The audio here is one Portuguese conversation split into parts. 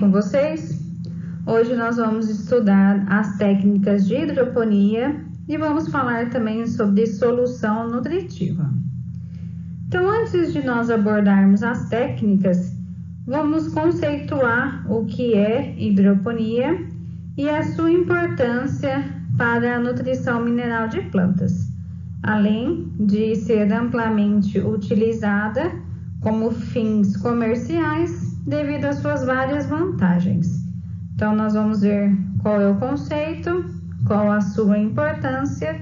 com vocês? Hoje nós vamos estudar as técnicas de hidroponia e vamos falar também sobre solução nutritiva. Então, antes de nós abordarmos as técnicas, vamos conceituar o que é hidroponia e a sua importância para a nutrição mineral de plantas, além de ser amplamente utilizada como fins comerciais devido às suas várias vantagens. Então, nós vamos ver qual é o conceito, qual a sua importância,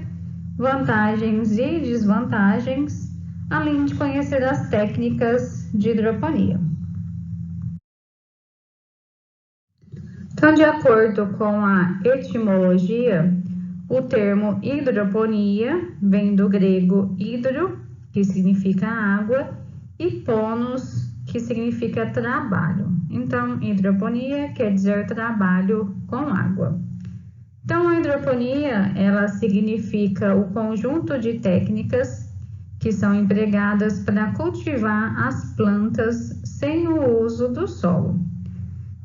vantagens e desvantagens, além de conhecer as técnicas de hidroponia. Então, de acordo com a etimologia, o termo hidroponia vem do grego hidro, que significa água, e ponos, que significa trabalho. Então, hidroponia quer dizer trabalho com água. Então, a hidroponia, ela significa o conjunto de técnicas que são empregadas para cultivar as plantas sem o uso do solo,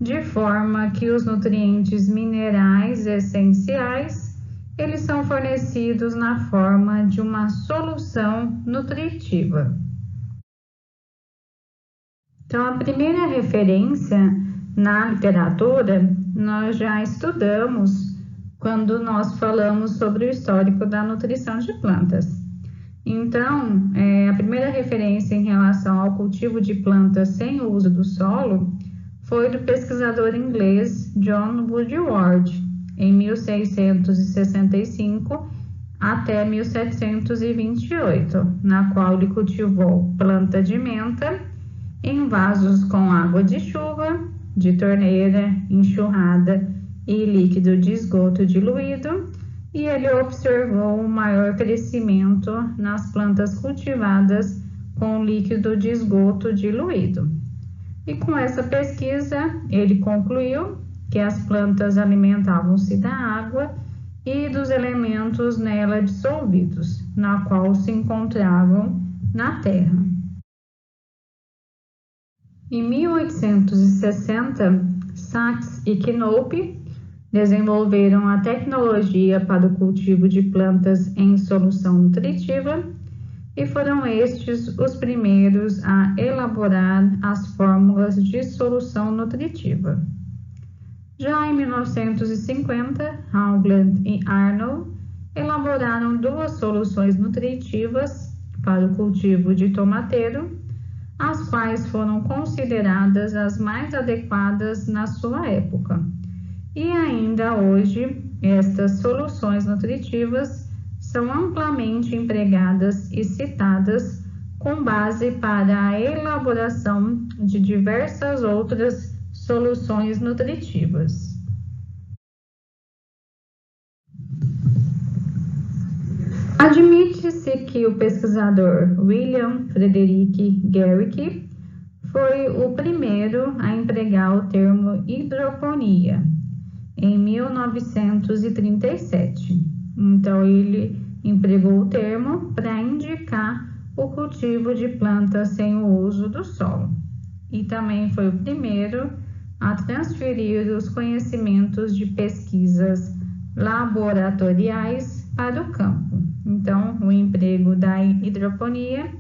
de forma que os nutrientes minerais essenciais, eles são fornecidos na forma de uma solução nutritiva. Então, a primeira referência na literatura, nós já estudamos quando nós falamos sobre o histórico da nutrição de plantas. Então, a primeira referência em relação ao cultivo de plantas sem o uso do solo foi do pesquisador inglês John Woodward, em 1665 até 1728, na qual ele cultivou planta de menta em vasos com água de chuva, de torneira, enxurrada e líquido de esgoto diluído, e ele observou um maior crescimento nas plantas cultivadas com líquido de esgoto diluído. E com essa pesquisa, ele concluiu que as plantas alimentavam-se da água e dos elementos nela dissolvidos, na qual se encontravam na terra. Em 1860, Sachs e Knoop desenvolveram a tecnologia para o cultivo de plantas em solução nutritiva e foram estes os primeiros a elaborar as fórmulas de solução nutritiva. Já em 1950, Haugland e Arnold elaboraram duas soluções nutritivas para o cultivo de tomateiro, as quais foram consideradas as mais adequadas na sua época. E ainda hoje, estas soluções nutritivas são amplamente empregadas e citadas com base para a elaboração de diversas outras soluções nutritivas. Admite-se que o pesquisador William Frederick Garrick foi o primeiro a empregar o termo hidroponia, em 1937. Então, ele empregou o termo para indicar o cultivo de plantas sem o uso do solo. E também foi o primeiro a transferir os conhecimentos de pesquisas laboratoriais para o campo. Então, o emprego da hidroponia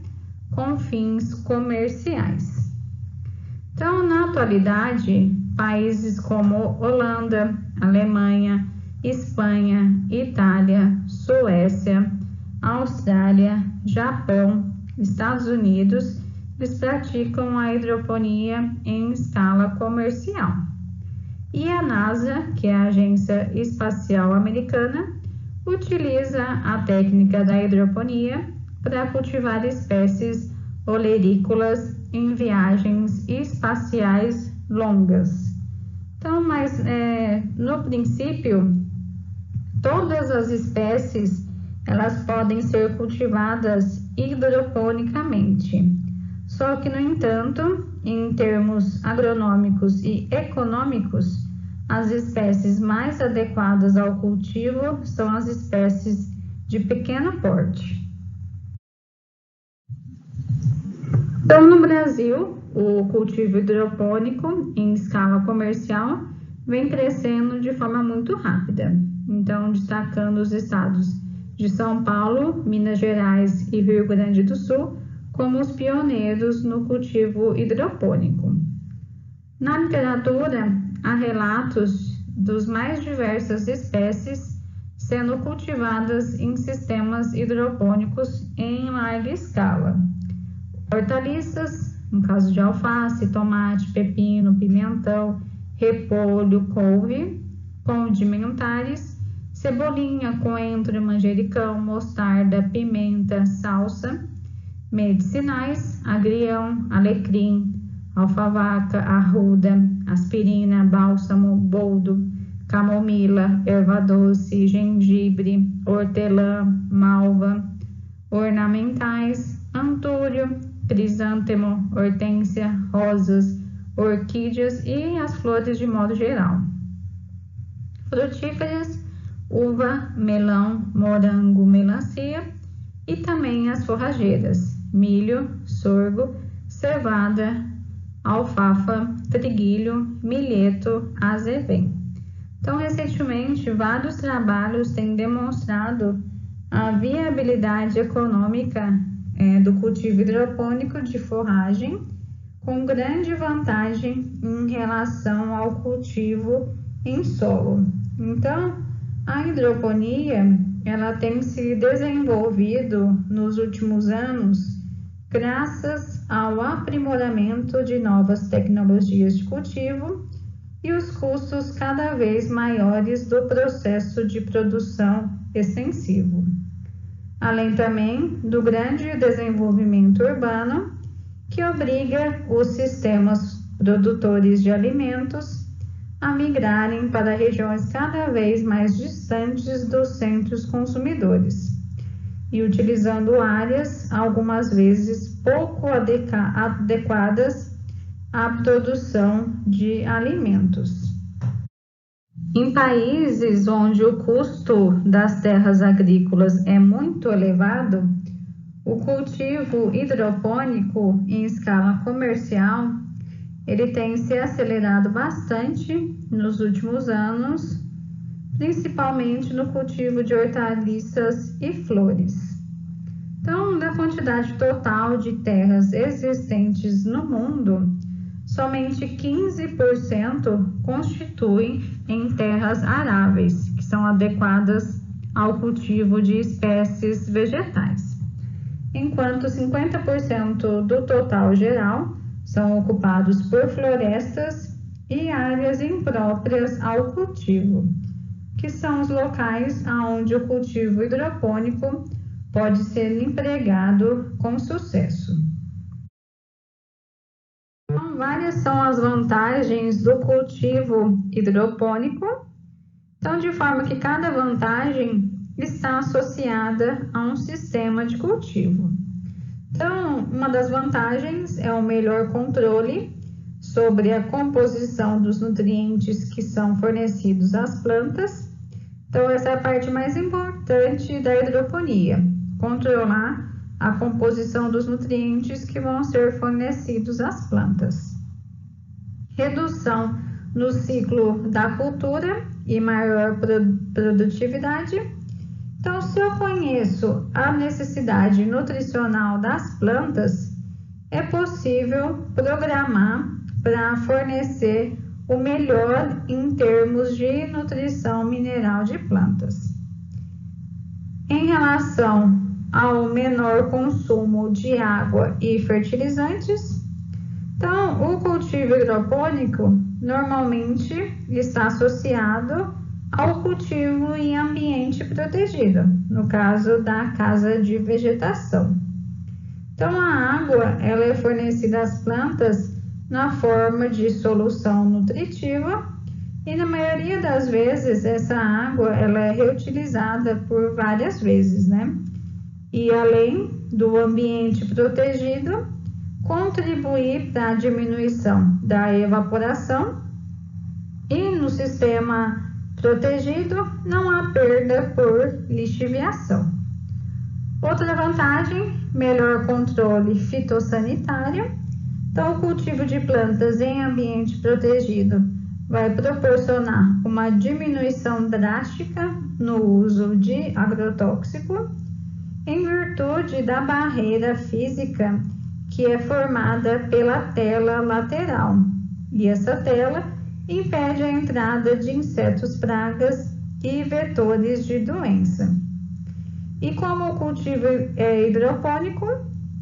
com fins comerciais. Então, na atualidade, países como Holanda, Alemanha, Espanha, Itália, Suécia, Austrália, Japão, Estados Unidos, eles praticam a hidroponia em escala comercial. E a NASA, que é a Agência Espacial Americana, utiliza a técnica da hidroponia para cultivar espécies olerícolas em viagens espaciais longas. Então, mas no princípio, todas as espécies elas podem ser cultivadas hidroponicamente. Só que, no entanto, em termos agronômicos e econômicos, as espécies mais adequadas ao cultivo são as espécies de pequeno porte. Então, no Brasil, o cultivo hidropônico em escala comercial vem crescendo de forma muito rápida. Então, destacando os estados de São Paulo, Minas Gerais e Rio Grande do Sul como os pioneiros no cultivo hidropônico. Na literatura, há relatos dos mais diversas espécies sendo cultivadas em sistemas hidropônicos em larga escala. Hortaliças, no caso de alface, tomate, pepino, pimentão, repolho, couve, condimentares, cebolinha, coentro, manjericão, mostarda, pimenta, salsa, medicinais, agrião, alecrim, alfavaca, arruda, aspirina, bálsamo, boldo, camomila, erva doce, gengibre, hortelã, malva, ornamentais, antúrio, crisântemo, hortênsia, rosas, orquídeas e as flores de modo geral. Frutíferas, uva, melão, morango, melancia e também as forrageiras, milho, sorgo, cevada, alfafa, triguilho, milheto, azevém. Então, recentemente, vários trabalhos têm demonstrado a viabilidade econômica do cultivo hidropônico de forragem, com grande vantagem em relação ao cultivo em solo. Então, a hidroponia ela tem se desenvolvido nos últimos anos graças ao aprimoramento de novas tecnologias de cultivo e os custos cada vez maiores do processo de produção extensivo, além também do grande desenvolvimento urbano que obriga os sistemas produtores de alimentos a migrarem para regiões cada vez mais distantes dos centros consumidores e utilizando áreas algumas vezes pouco adequadas à produção de alimentos. Em países onde o custo das terras agrícolas é muito elevado, o cultivo hidropônico em escala comercial ele tem se acelerado bastante nos últimos anos, principalmente no cultivo de hortaliças e flores. Então, da quantidade total de terras existentes no mundo, somente 15% constituem em terras aráveis, que são adequadas ao cultivo de espécies vegetais, enquanto 50% do total geral são ocupados por florestas e áreas impróprias ao cultivo, que são os locais onde o cultivo hidropônico pode ser empregado com sucesso. Então, várias são as vantagens do cultivo hidropônico, então de forma que cada vantagem está associada a um sistema de cultivo. Então, uma das vantagens é o melhor controle sobre a composição dos nutrientes que são fornecidos às plantas. Então, essa é a parte mais importante da hidroponia, controlar a composição dos nutrientes que vão ser fornecidos às plantas. Redução no ciclo da cultura e maior produtividade. Então, se eu conheço a necessidade nutricional das plantas, é possível programar para fornecer o melhor em termos de nutrição mineral de plantas. Em relação ao menor consumo de água e fertilizantes, então, o cultivo hidropônico normalmente está associado ao cultivo em ambiente protegido, no caso da casa de vegetação. Então, a água ela é fornecida às plantas na forma de solução nutritiva e na maioria das vezes essa água ela é reutilizada por várias vezes, né? E além do ambiente protegido, contribuir para a diminuição da evaporação e no sistema protegido não há perda por lixiviação. Outra vantagem, melhor controle fitossanitário. Então, o cultivo de plantas em ambiente protegido vai proporcionar uma diminuição drástica no uso de agrotóxico, em virtude da barreira física que é formada pela tela lateral. E essa tela impede a entrada de insetos, pragas e vetores de doença. E como o cultivo é hidropônico,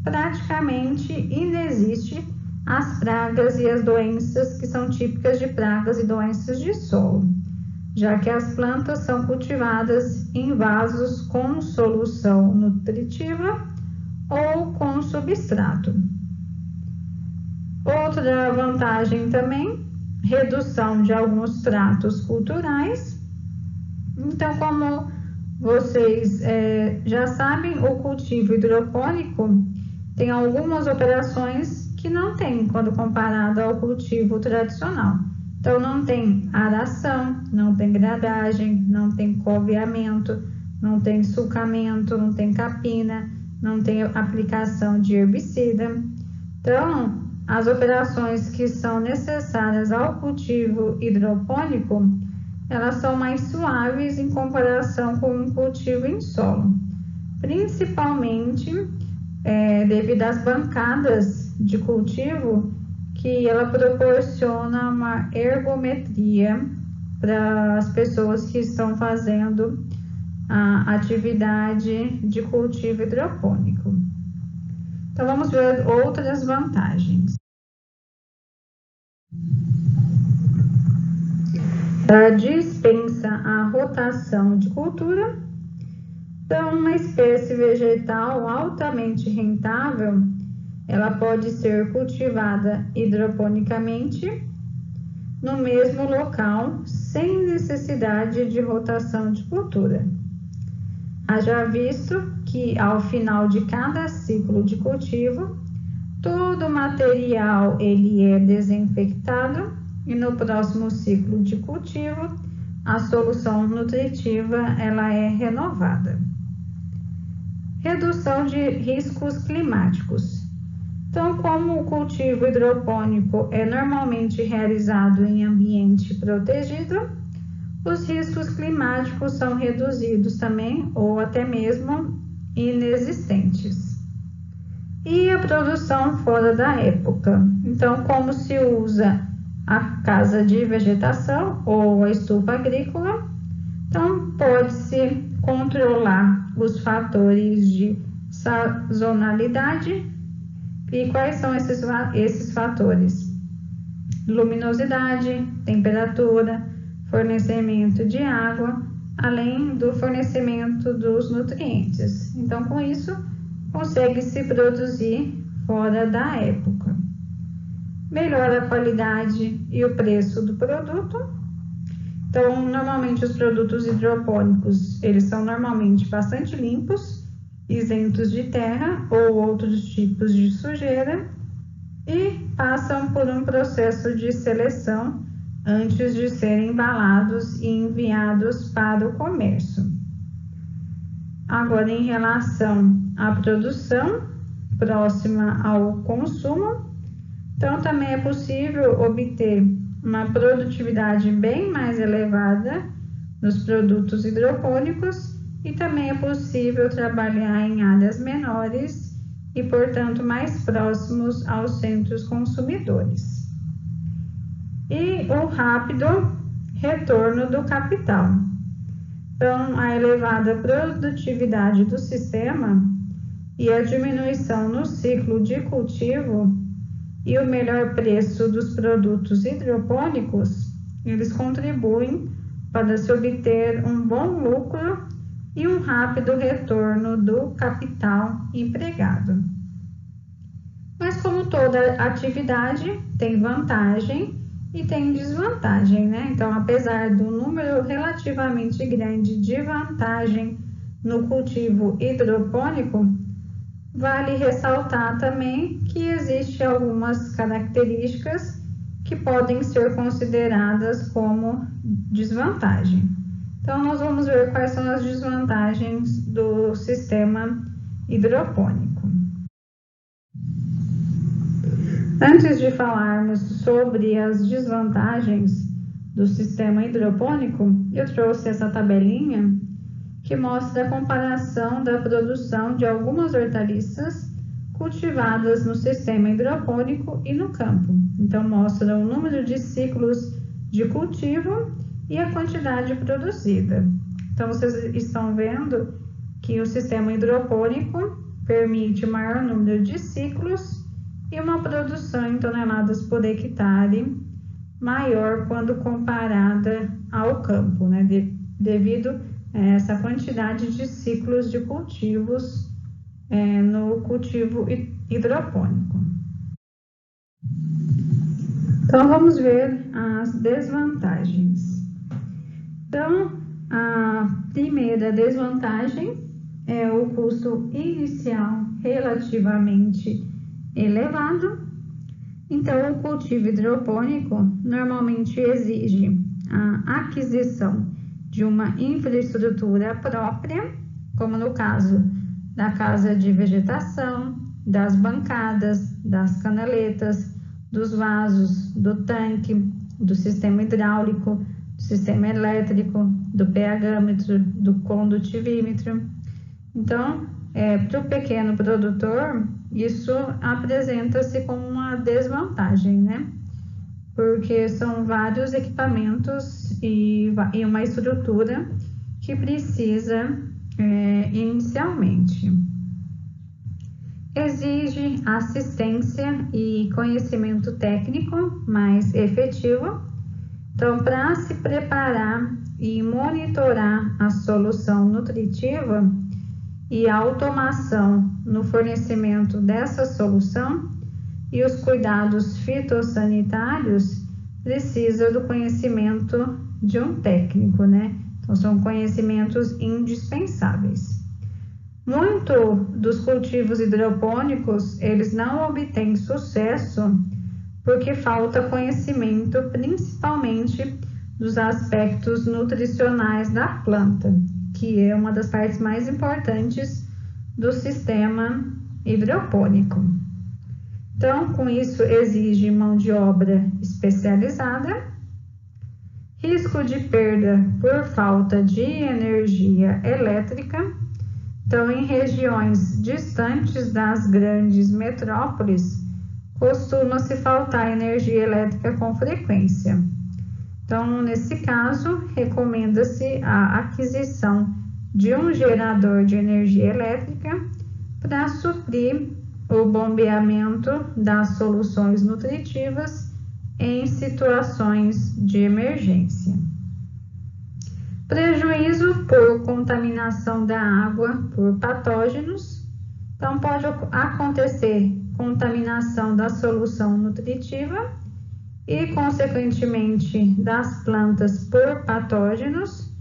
praticamente inexiste as pragas e as doenças que são típicas de pragas e doenças de solo, já que as plantas são cultivadas em vasos com solução nutritiva ou com substrato. Outra vantagem também, redução de alguns tratos culturais. Então, como vocês já sabem, o cultivo hidropônico tem algumas operações que não tem quando comparado ao cultivo tradicional. Então, não tem aração, não tem gradagem, não tem coveamento, não tem sulcamento, não tem capina, não tem aplicação de herbicida. Então, as operações que são necessárias ao cultivo hidropônico, elas são mais suaves em comparação com um cultivo em solo, principalmente devido às bancadas de cultivo, que ela proporciona uma ergometria para as pessoas que estão fazendo a atividade de cultivo hidropônico. Então, vamos ver outras vantagens. Dispensa a rotação de cultura. Então, uma espécie vegetal altamente rentável, ela pode ser cultivada hidroponicamente no mesmo local, sem necessidade de rotação de cultura. Haja visto que ao final de cada ciclo de cultivo, todo o material ele é desinfectado e no próximo ciclo de cultivo, a solução nutritiva ela é renovada. Redução de riscos climáticos. Então, como o cultivo hidropônico é normalmente realizado em ambiente protegido, os riscos climáticos são reduzidos também, ou até mesmo inexistentes. E a produção fora da época. Então, como se usa a casa de vegetação ou a estufa agrícola, então pode-se controlar os fatores de sazonalidade. E quais são esses fatores? Luminosidade, temperatura, fornecimento de água, além do fornecimento dos nutrientes. Então, com isso, consegue-se produzir fora da época. Melhora a qualidade e o preço do produto. Então, normalmente os produtos hidropônicos, eles são normalmente bastante limpos, isentos de terra ou outros tipos de sujeira e passam por um processo de seleção antes de serem embalados e enviados para o comércio. Agora, em relação à produção próxima ao consumo, então também é possível obter uma produtividade bem mais elevada nos produtos hidropônicos e também é possível trabalhar em áreas menores e, portanto, mais próximos aos centros consumidores. E o rápido retorno do capital. Então, a elevada produtividade do sistema e a diminuição no ciclo de cultivo e o melhor preço dos produtos hidropônicos, eles contribuem para se obter um bom lucro e um rápido retorno do capital empregado. Mas como toda atividade, tem vantagem e tem desvantagem, né? Então, apesar do número relativamente grande de vantagem no cultivo hidropônico, vale ressaltar também que existem algumas características que podem ser consideradas como desvantagem. Então, nós vamos ver quais são as desvantagens do sistema hidropônico. Antes de falarmos sobre as desvantagens do sistema hidropônico, eu trouxe essa tabelinha que mostra a comparação da produção de algumas hortaliças cultivadas no sistema hidropônico e no campo. Então, mostra o número de ciclos de cultivo e a quantidade produzida. Então, vocês estão vendo que o sistema hidropônico permite maior número de ciclos e uma produção em toneladas por hectare maior quando comparada ao campo, né? Devido a essa quantidade de ciclos de cultivos no cultivo hidropônico. Então, vamos ver as desvantagens. Então, a primeira desvantagem é o custo inicial relativamente elevado. Então, o cultivo hidropônico normalmente exige a aquisição de uma infraestrutura própria, como no caso da casa de vegetação, das bancadas, das canaletas, dos vasos, do tanque, do sistema hidráulico, do sistema elétrico, do pH-metro, do condutivímetro. Então, para o pequeno produtor, isso apresenta-se como uma desvantagem, né? Porque são vários equipamentos e uma estrutura que precisa inicialmente. Exige assistência e conhecimento técnico mais efetivo. Então, para se preparar e monitorar a solução nutritiva e a automação no fornecimento dessa solução e os cuidados fitossanitários, precisa do conhecimento de um técnico, né? Então, são conhecimentos indispensáveis. Muito dos cultivos hidropônicos, eles não obtêm sucesso porque falta conhecimento, principalmente dos aspectos nutricionais da planta, que é uma das partes mais importantes do sistema hidropônico. Então, com isso, exige mão de obra especializada, risco de perda por falta de energia elétrica. Então, em regiões distantes das grandes metrópoles, costuma-se faltar energia elétrica com frequência. Então, nesse caso, recomenda-se a aquisição de um gerador de energia elétrica para suprir o bombeamento das soluções nutritivas em situações de emergência. Prejuízo por contaminação da água por patógenos. Então, pode acontecer contaminação da solução nutritiva e, consequentemente, das plantas por patógenos,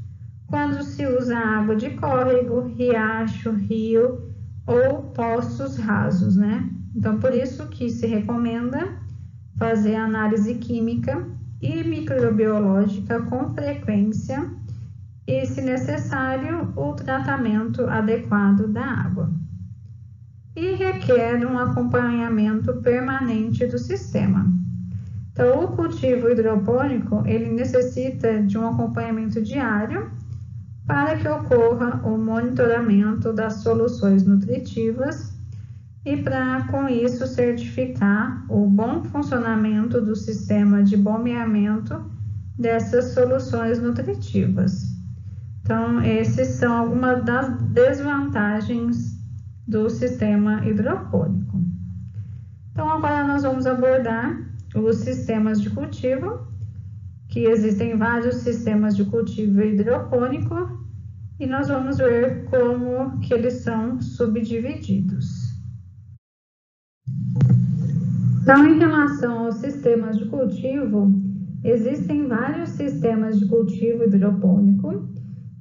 quando se usa água de córrego, riacho, rio ou poços rasos, né? Então, por isso que se recomenda fazer análise química e microbiológica com frequência e, se necessário, o tratamento adequado da água. E requer um acompanhamento permanente do sistema. Então, o cultivo hidropônico, ele necessita de um acompanhamento diário para que ocorra o monitoramento das soluções nutritivas e para, com isso, certificar o bom funcionamento do sistema de bombeamento dessas soluções nutritivas. Então, esses são algumas das desvantagens do sistema hidropônico. Então, agora nós vamos abordar os sistemas de cultivo, que existem vários sistemas de cultivo hidropônico, e nós vamos ver como que eles são subdivididos. Então, em relação aos sistemas de cultivo, existem vários sistemas de cultivo hidropônico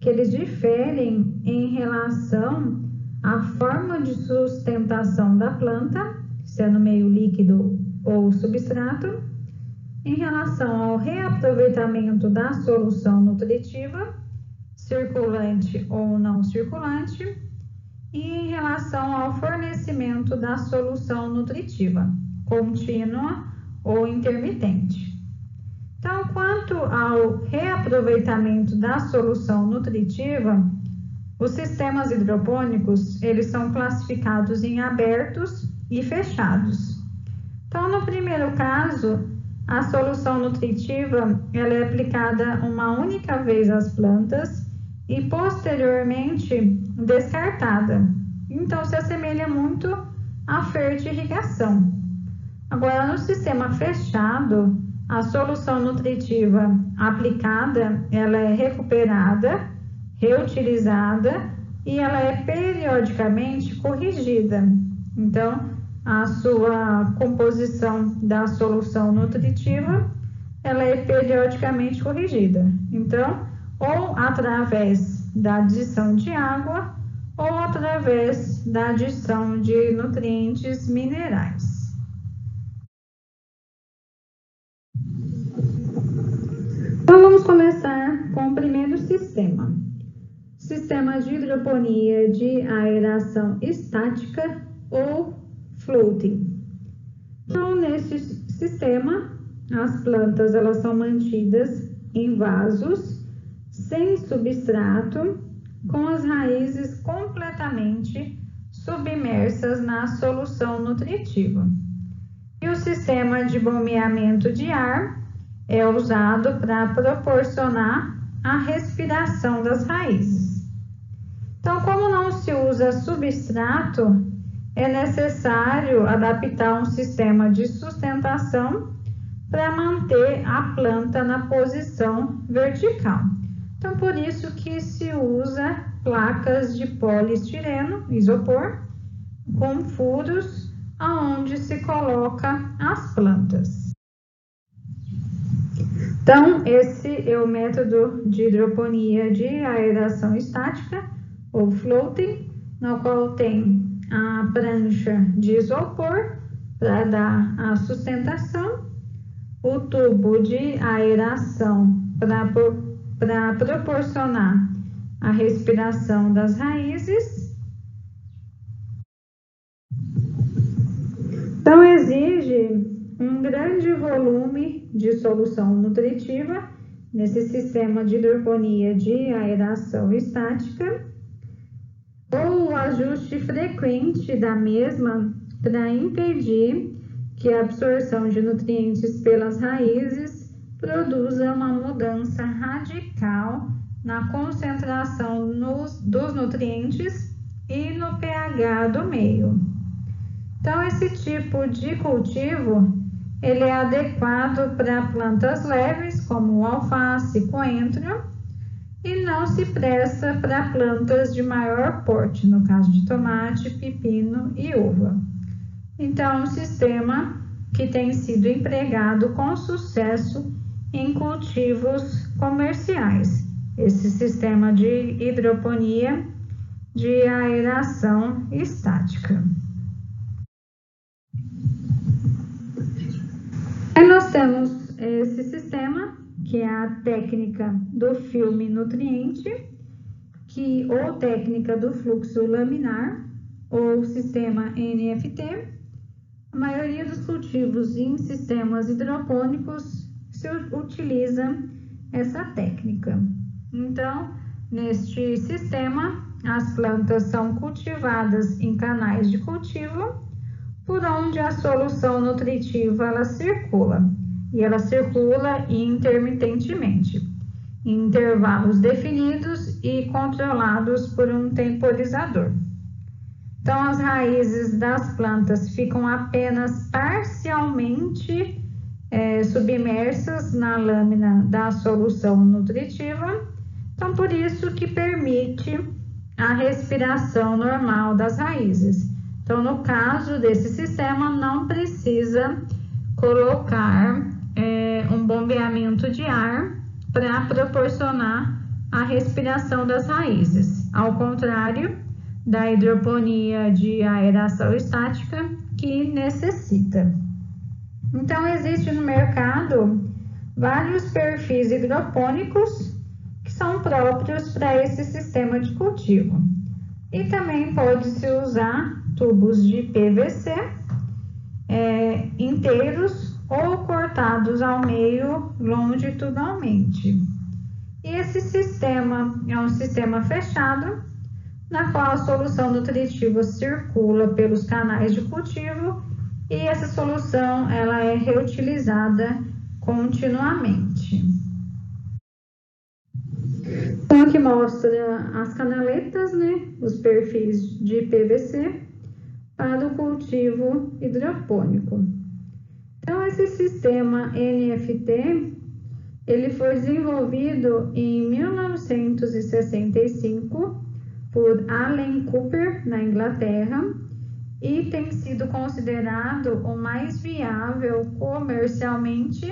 que eles diferem em relação à forma de sustentação da planta, se é no meio líquido ou substrato, em relação ao reaproveitamento da solução nutritiva, circulante ou não circulante, e em relação ao fornecimento da solução nutritiva. contínua ou intermitente. Então, quanto ao reaproveitamento da solução nutritiva, os sistemas hidropônicos, eles são classificados em abertos e fechados. Então, no primeiro caso, a solução nutritiva ela é aplicada uma única vez às plantas e posteriormente descartada. Então, se assemelha muito à fertirrigação. Agora, no sistema fechado, a solução nutritiva aplicada, ela é recuperada, reutilizada e ela é periodicamente corrigida. Então, a sua composição da solução nutritiva, ela é periodicamente corrigida. Então, ou através da adição de água ou através da adição de nutrientes minerais. Então, vamos começar com o primeiro sistema. Sistema de hidroponia de aeração estática ou floating. Então, neste sistema, as plantas elas são mantidas em vasos, sem substrato, com as raízes completamente submersas na solução nutritiva. E o sistema de bombeamento de ar é usado para proporcionar a respiração das raízes. Então, como não se usa substrato, é necessário adaptar um sistema de sustentação para manter a planta na posição vertical. Então, por isso que se usa placas de poliestireno, isopor, com furos aonde se coloca as plantas. Então, esse é o método de hidroponia de aeração estática, ou floating, no qual tem a prancha de isopor para dar a sustentação, o tubo de aeração para proporcionar a respiração das raízes. Então, exige um grande volume de solução nutritiva nesse sistema de hidroponia de aeração estática, ou o ajuste frequente da mesma para impedir que a absorção de nutrientes pelas raízes produza uma mudança radical na concentração dos nutrientes e no pH do meio. Então, esse tipo de cultivo ele é adequado para plantas leves, como alface e coentro, e não se presta para plantas de maior porte, no caso de tomate, pepino e uva. Então, é um sistema que tem sido empregado com sucesso em cultivos comerciais. Esse sistema de hidroponia de aeração estática. Aí nós temos esse sistema, que é a técnica do filme nutriente, ou técnica do fluxo laminar, ou sistema NFT. A maioria dos cultivos em sistemas hidropônicos se utiliza essa técnica. Então, neste sistema, as plantas são cultivadas em canais de cultivo, por onde a solução nutritiva ela circula, e ela circula intermitentemente, em intervalos definidos e controlados por um temporizador. Então, as raízes das plantas ficam apenas parcialmente submersas na lâmina da solução nutritiva, então por isso que permite a respiração normal das raízes. Então, no caso desse sistema, não precisa colocar um bombeamento de ar para proporcionar a respiração das raízes, ao contrário da hidroponia de aeração estática, que necessita. Então, existe no mercado vários perfis hidropônicos que são próprios para esse sistema de cultivo. E também pode-se usar tubos de PVC inteiros ou cortados ao meio longitudinalmente. E esse sistema é um sistema fechado, na qual a solução nutritiva circula pelos canais de cultivo e essa solução ela é reutilizada continuamente. Então aqui mostra as canaletas, né, os perfis de PVC para o cultivo hidropônico. Então esse sistema NFT ele foi desenvolvido em 1965 por Allen Cooper na Inglaterra e tem sido considerado o mais viável comercialmente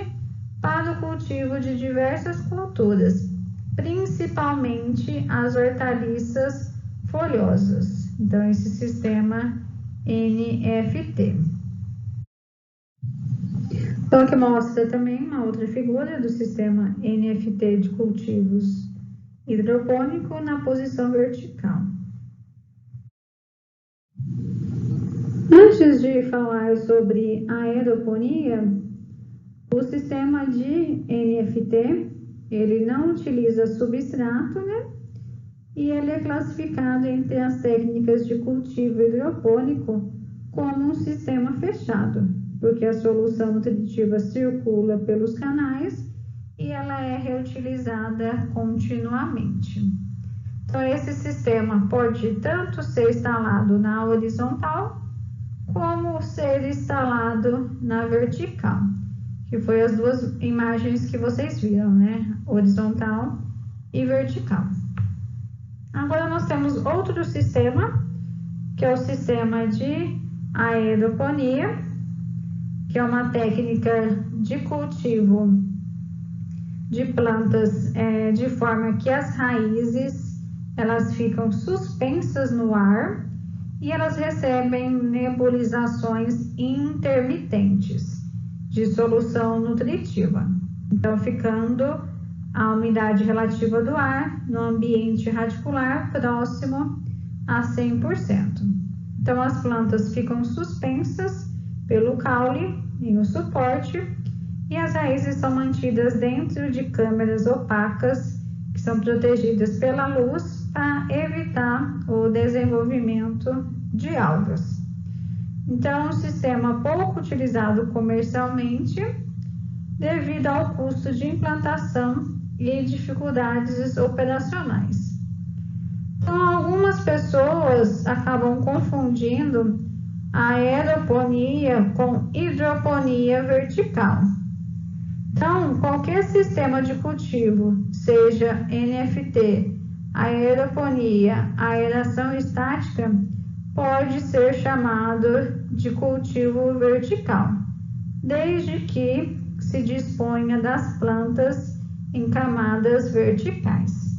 para o cultivo de diversas culturas, principalmente as hortaliças folhosas. Então, esse sistema NFT. Então, aqui mostra também uma outra figura do sistema NFT de cultivos hidropônico na posição vertical. Antes de falar sobre a aeroponia, o sistema de NFT ele não utiliza substrato, né? E ele é classificado entre as técnicas de cultivo hidropônico como um sistema fechado, porque a solução nutritiva circula pelos canais e ela é reutilizada continuamente. Então, esse sistema pode tanto ser instalado na horizontal, como ser instalado na vertical, que foi as duas imagens que vocês viram, né? Horizontal e vertical. Agora nós temos outro sistema, que é o sistema de aeroponia, que é uma técnica de cultivo de plantas de forma que as raízes elas ficam suspensas no ar e elas recebem nebulizações intermitentes de solução nutritiva. Então, ficando a umidade relativa do ar no ambiente radicular próximo a 100%. Então, as plantas ficam suspensas pelo caule em um suporte e as raízes são mantidas dentro de câmeras opacas que são protegidas pela luz para evitar o desenvolvimento de algas. Então, um sistema pouco utilizado comercialmente devido ao custo de implantação e dificuldades operacionais. Então, algumas pessoas acabam confundindo a aeroponia com hidroponia vertical. Então, qualquer sistema de cultivo, seja NFT, aeroponia, aeração estática, pode ser chamado de cultivo vertical, desde que se disponha das plantas em camadas verticais.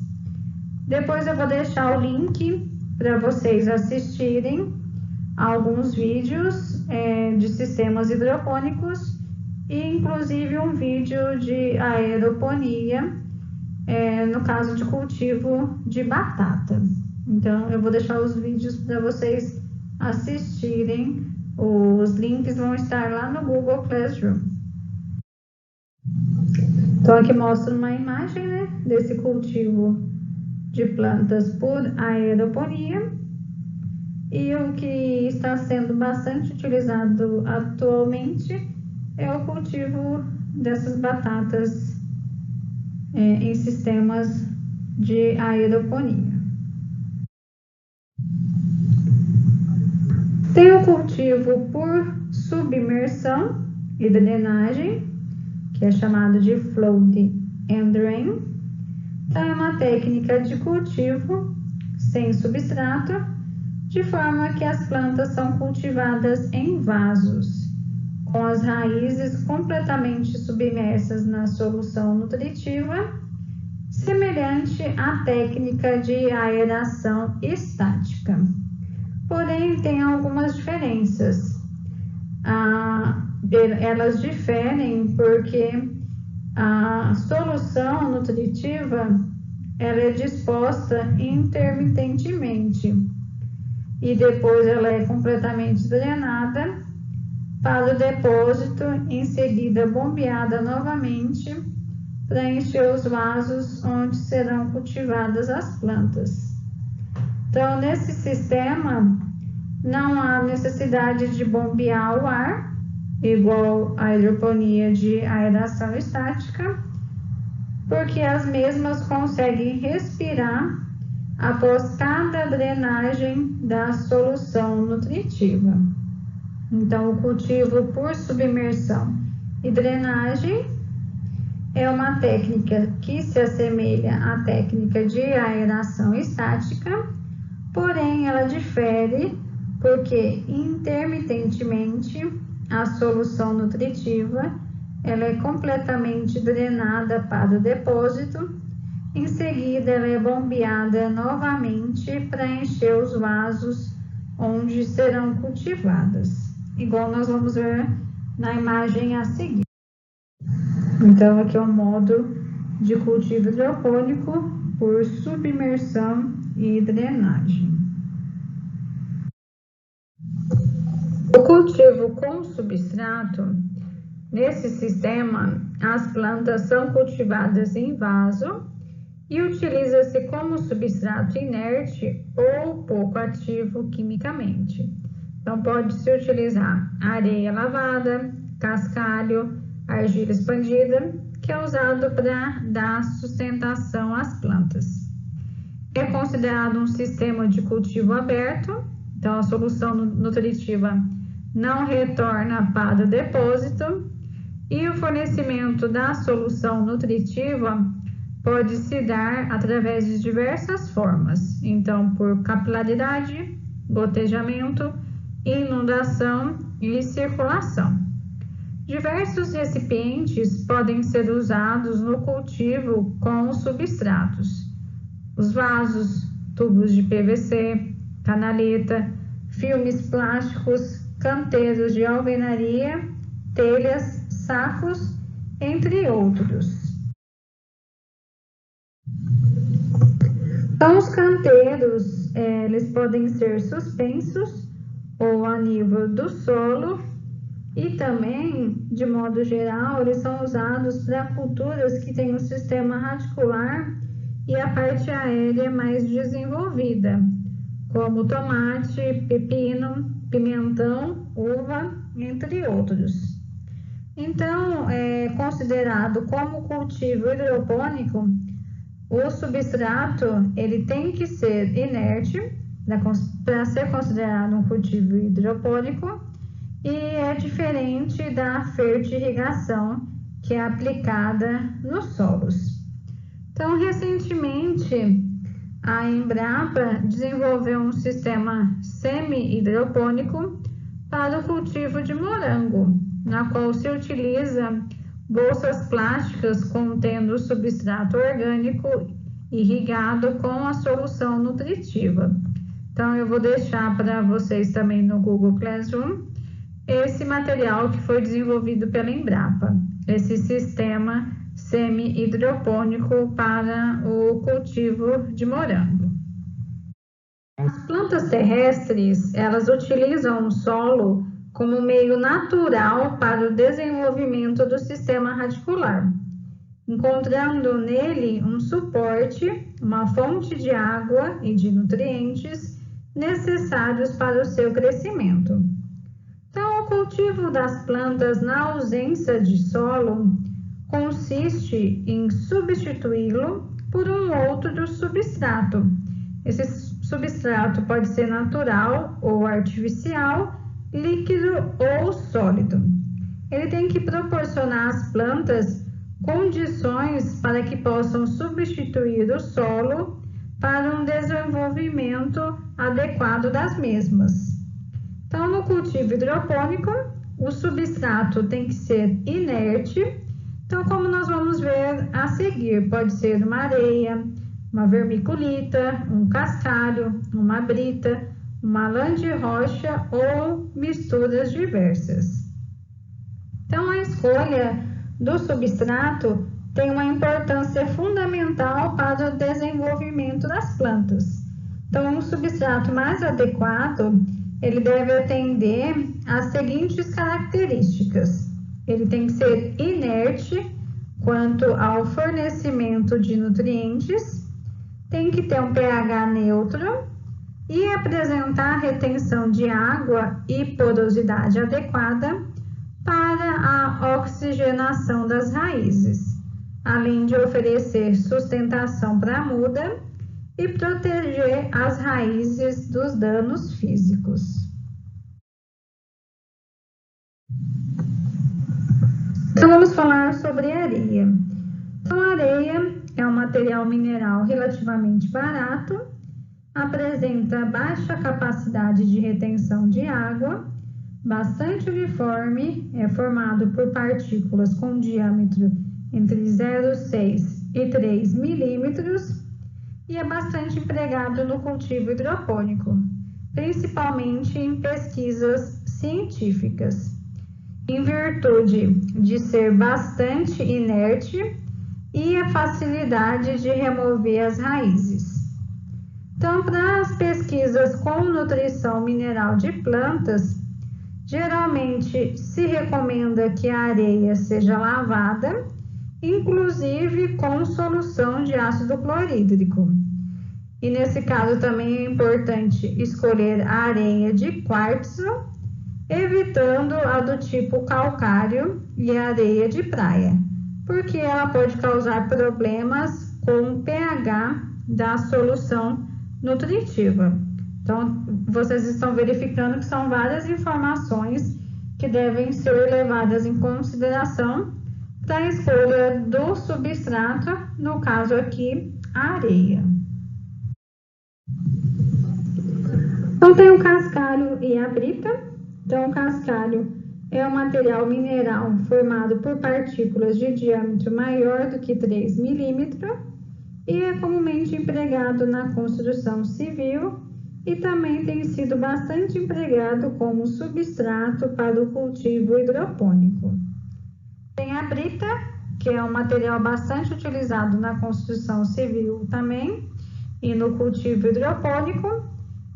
Depois eu vou deixar o link para vocês assistirem alguns vídeos de sistemas hidropônicos e inclusive um vídeo de aeroponia, no caso de cultivo de batata. Então, eu vou deixar os vídeos para vocês assistirem. Os links vão estar lá no Google Classroom. Então, aqui mostra uma imagem, né, desse cultivo de plantas por aeroponia. E o que está sendo bastante utilizado atualmente é o cultivo dessas batatas em sistemas de aeroponia. Tem o cultivo por submersão e drenagem, que é chamado de flood and drain. Então, é uma técnica de cultivo sem substrato, de forma que as plantas são cultivadas em vasos, com as raízes completamente submersas na solução nutritiva, semelhante à técnica de aeração estática. Porém, tem algumas diferenças. Elas diferem porque a solução nutritiva ela é disposta intermitentemente e depois ela é completamente drenada para o depósito, em seguida bombeada novamente para encher os vasos onde serão cultivadas as plantas. Então, nesse sistema, não há necessidade de bombear o ar, igual a hidroponia de aeração estática, porque as mesmas conseguem respirar após cada drenagem da solução nutritiva. Então, o cultivo por submersão e drenagem é uma técnica que se assemelha à técnica de aeração estática, porém ela difere porque intermitentemente a solução nutritiva ela é completamente drenada para o depósito, em seguida ela é bombeada novamente para encher os vasos onde serão cultivadas, igual nós vamos ver na imagem a seguir. Então, aqui é o modo de cultivo hidropônico por submersão e drenagem. O cultivo com substrato, nesse sistema, as plantas são cultivadas em vaso e utiliza-se como substrato inerte ou pouco ativo quimicamente. Então, pode-se utilizar areia lavada, cascalho, argila expandida, que é usado para dar sustentação às plantas. É considerado um sistema de cultivo aberto, então a solução nutritiva não retorna para o depósito e o fornecimento da solução nutritiva pode se dar através de diversas formas, então por capilaridade, gotejamento, inundação e circulação. Diversos recipientes podem ser usados no cultivo com os substratos. Os vasos, tubos de PVC, canaleta, filmes plásticos, canteiros de alvenaria, telhas, sacos, entre outros. Então, os canteiros, eles podem ser suspensos ou a nível do solo e também, de modo geral, eles são usados para culturas que têm um sistema radicular e a parte aérea mais desenvolvida, como tomate, pepino, pimentão, uva, entre outros. Então, é considerado como cultivo hidropônico, o substrato ele tem que ser inerte para ser considerado um cultivo hidropônico e é diferente da fertirrigação que é aplicada nos solos. Então, recentemente, a Embrapa desenvolveu um sistema semi-hidropônico para o cultivo de morango, na qual se utiliza bolsas plásticas contendo substrato orgânico irrigado com a solução nutritiva. Então, eu vou deixar para vocês também no Google Classroom esse material que foi desenvolvido pela Embrapa, esse sistema semi-hidropônico para o cultivo de morango. As plantas terrestres, elas utilizam o solo como meio natural para o desenvolvimento do sistema radicular, encontrando nele um suporte, uma fonte de água e de nutrientes necessários para o seu crescimento. Então, o cultivo das plantas na ausência de solo consiste em substituí-lo por um outro substrato. Esse substrato pode ser natural ou artificial, líquido ou sólido. Ele tem que proporcionar às plantas condições para que possam substituir o solo para um desenvolvimento adequado das mesmas. Então, no cultivo hidropônico, o substrato tem que ser inerte. Então, como nós vamos ver a seguir, pode ser uma areia, uma vermiculita, um cascalho, uma brita, uma lã de rocha ou misturas diversas. Então, a escolha do substrato tem uma importância fundamental para o desenvolvimento das plantas. Então, um substrato mais adequado ele deve atender às seguintes características. Ele tem que ser inerte quanto ao fornecimento de nutrientes, tem que ter um pH neutro e apresentar retenção de água e porosidade adequada para a oxigenação das raízes, além de oferecer sustentação para a muda e proteger as raízes dos danos físicos. Então, vamos falar sobre areia. Então, a areia é um material mineral relativamente barato, apresenta baixa capacidade de retenção de água, bastante uniforme, é formado por partículas com diâmetro entre 0,6 e 3 milímetros e é bastante empregado no cultivo hidropônico, principalmente em pesquisas científicas, em virtude de ser bastante inerte e a facilidade de remover as raízes. Então, para as pesquisas com nutrição mineral de plantas, geralmente se recomenda que a areia seja lavada, inclusive com solução de ácido clorídrico. E nesse caso também é importante escolher a areia de quartzo, evitando a do tipo calcário e a areia de praia, porque ela pode causar problemas com o pH da solução nutritiva. Então, vocês estão verificando que são várias informações que devem ser levadas em consideração para a escolha do substrato, no caso aqui, a areia. Então, tem o cascalho e a brita. Então, o cascalho é um material mineral formado por partículas de diâmetro maior do que 3 milímetros e é comumente empregado na construção civil e também tem sido bastante empregado como substrato para o cultivo hidropônico. Tem a brita, que é um material bastante utilizado na construção civil também e no cultivo hidropônico,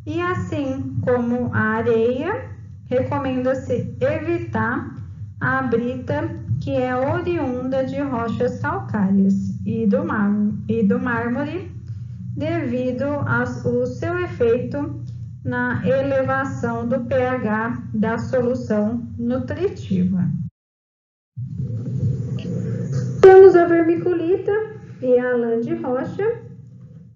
e assim como a areia, recomenda-se evitar a brita, que é oriunda de rochas calcárias e do mármore, devido ao seu efeito na elevação do pH da solução nutritiva. Temos a vermiculita e a lã de rocha.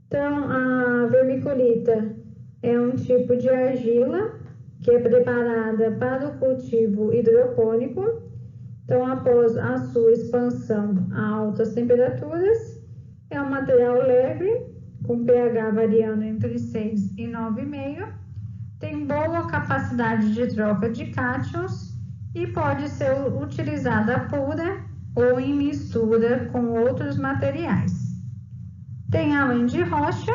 Então, a vermiculita é um tipo de argila que é preparada para o cultivo hidropônico. Então, após a sua expansão a altas temperaturas, é um material leve, com pH variando entre 6 e 9,5, tem boa capacidade de troca de cátions e pode ser utilizada pura ou em mistura com outros materiais. Tem a lã de rocha,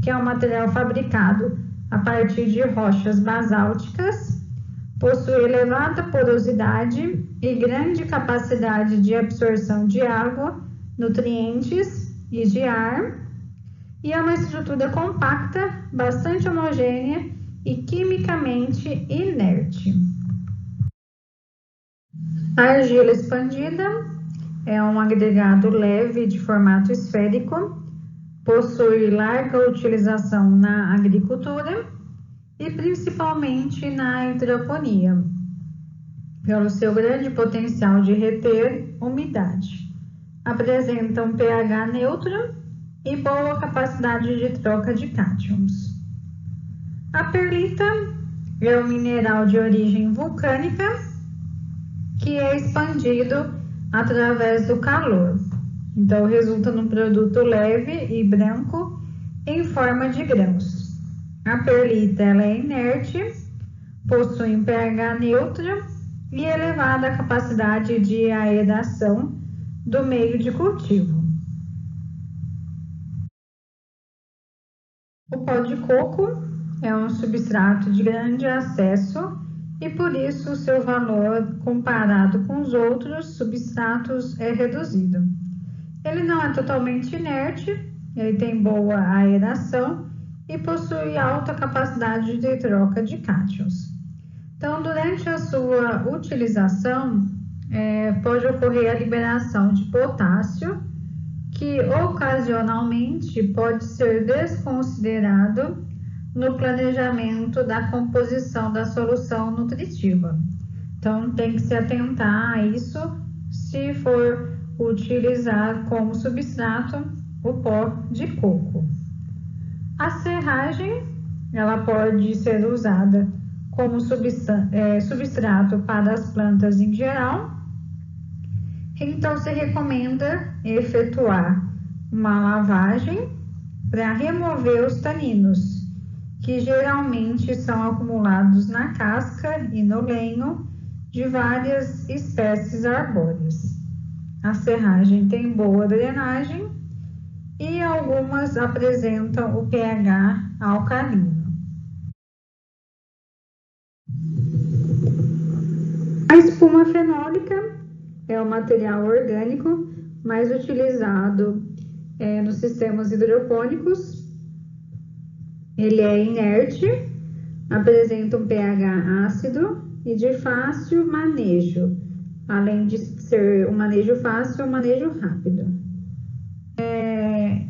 que é um material fabricado a partir de rochas basálticas, possui elevada porosidade e grande capacidade de absorção de água, nutrientes e de ar, e é uma estrutura compacta, bastante homogênea e quimicamente inerte. A argila expandida é um agregado leve de formato esférico, possui larga utilização na agricultura e principalmente na hidroponia, pelo seu grande potencial de reter umidade. Apresenta um pH neutro e boa capacidade de troca de cátions. A perlita é um mineral de origem vulcânica que é expandido através do calor. Então, resulta num produto leve e branco em forma de grãos. A perlita ela é inerte, possui um pH neutro e elevada capacidade de aeração do meio de cultivo. O pó de coco é um substrato de grande acesso e por isso o seu valor comparado com os outros substratos é reduzido. Ele não é totalmente inerte, ele tem boa aeração e possui alta capacidade de troca de cátions. Então, durante a sua utilização, pode ocorrer a liberação de potássio, que ocasionalmente pode ser desconsiderado no planejamento da composição da solução nutritiva. Então, tem que se atentar a isso se for utilizar como substrato o pó de coco. A serragem, ela pode ser usada como substrato para as plantas em geral. Então, se recomenda efetuar uma lavagem para remover os taninos, que geralmente são acumulados na casca e no lenho de várias espécies arbóreas. A serragem tem boa drenagem e algumas apresentam o pH alcalino. A espuma fenólica é um material orgânico mais utilizado nos sistemas hidropônicos. Ele é inerte, apresenta um pH ácido e de fácil manejo, além de ser um manejo fácil, é um manejo rápido.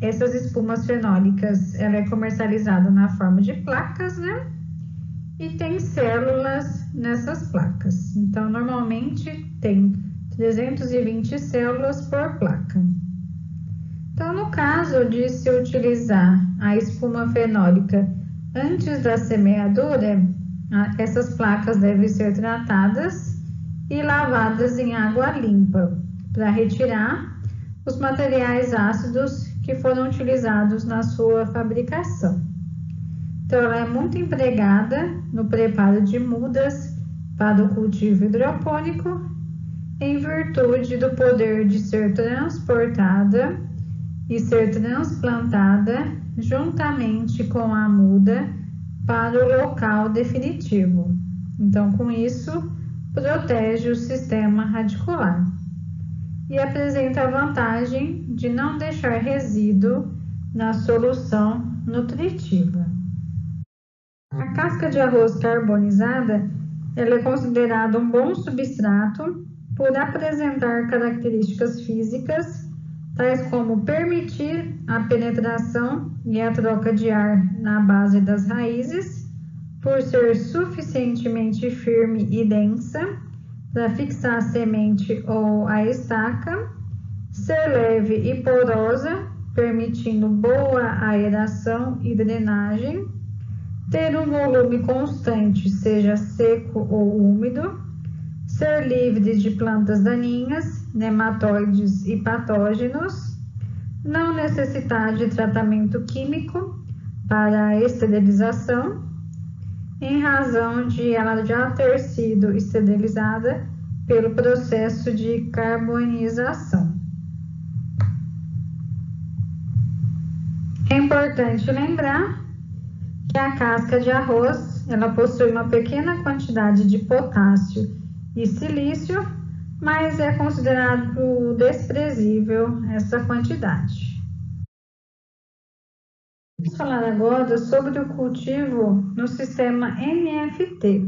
Essas espumas fenólicas, ela é comercializada na forma de placas, né? E tem células nessas placas. Então, normalmente tem 320 células por placa. Então, no caso de se utilizar a espuma fenólica antes da semeadura, essas placas devem ser tratadas e lavadas em água limpa para retirar os materiais ácidos que foram utilizados na sua fabricação. Então, ela é muito empregada no preparo de mudas para o cultivo hidropônico, em virtude do poder de ser transportada e ser transplantada juntamente com a muda para o local definitivo. Então, com isso, protege o sistema radicular e apresenta a vantagem de não deixar resíduo na solução nutritiva. A casca de arroz carbonizada, ela é considerada um bom substrato por apresentar características físicas, tais como permitir a penetração e a troca de ar na base das raízes, por ser suficientemente firme e densa para fixar a semente ou a estaca, ser leve e porosa, permitindo boa aeração e drenagem, ter um volume constante, seja seco ou úmido, ser livre de plantas daninhas, nematóides e patógenos, não necessitar de tratamento químico para a esterilização, em razão de ela já ter sido esterilizada pelo processo de carbonização. É importante lembrar que a casca de arroz, ela possui uma pequena quantidade de potássio e silício, mas é considerado desprezível essa quantidade. Vamos falar agora sobre o cultivo no sistema NFT.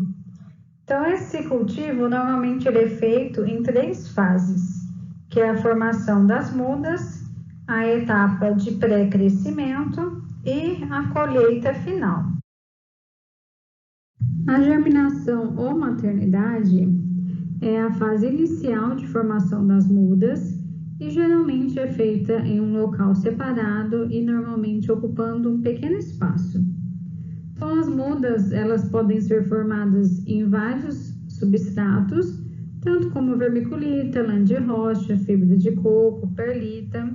Então, esse cultivo normalmente ele é feito em 3 fases, que é a formação das mudas, a etapa de pré-crescimento e a colheita final. A germinação ou maternidade é a fase inicial de formação das mudas e geralmente é feita em um local separado e normalmente ocupando um pequeno espaço. Então, as mudas, elas podem ser formadas em vários substratos, tanto como vermiculita, lã de rocha, fibra de coco, perlita,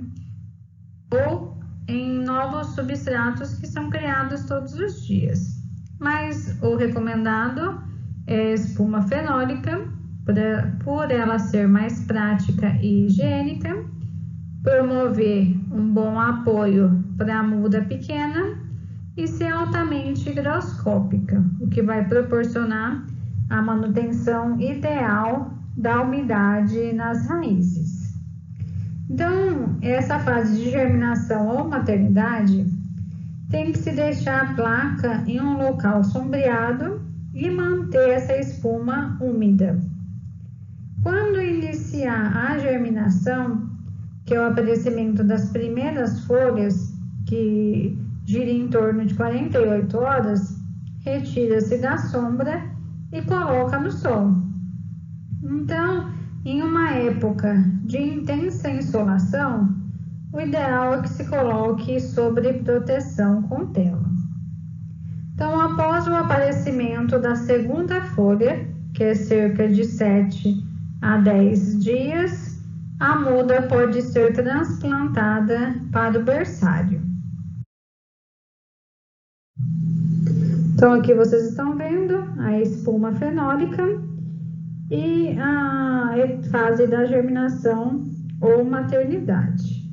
ou em novos substratos que são criados todos os dias. Mas o recomendado é espuma fenólica, por ela ser mais prática e higiênica, promover um bom apoio para a muda pequena e ser altamente higroscópica, o que vai proporcionar a manutenção ideal da umidade nas raízes. Então, essa fase de germinação ou maternidade, tem que se deixar a placa em um local sombreado e manter essa espuma úmida. Quando iniciar a germinação, que é o aparecimento das primeiras folhas, que gira em torno de 48 horas, retira-se da sombra e coloca no sol. Então, em uma época de intensa insolação, o ideal é que se coloque sobre proteção com tela. Então, após o aparecimento da segunda folha, que é cerca de 7 a 10 dias, a muda pode ser transplantada para o berçário. Então, aqui vocês estão vendo a espuma fenólica e a fase da germinação ou maternidade.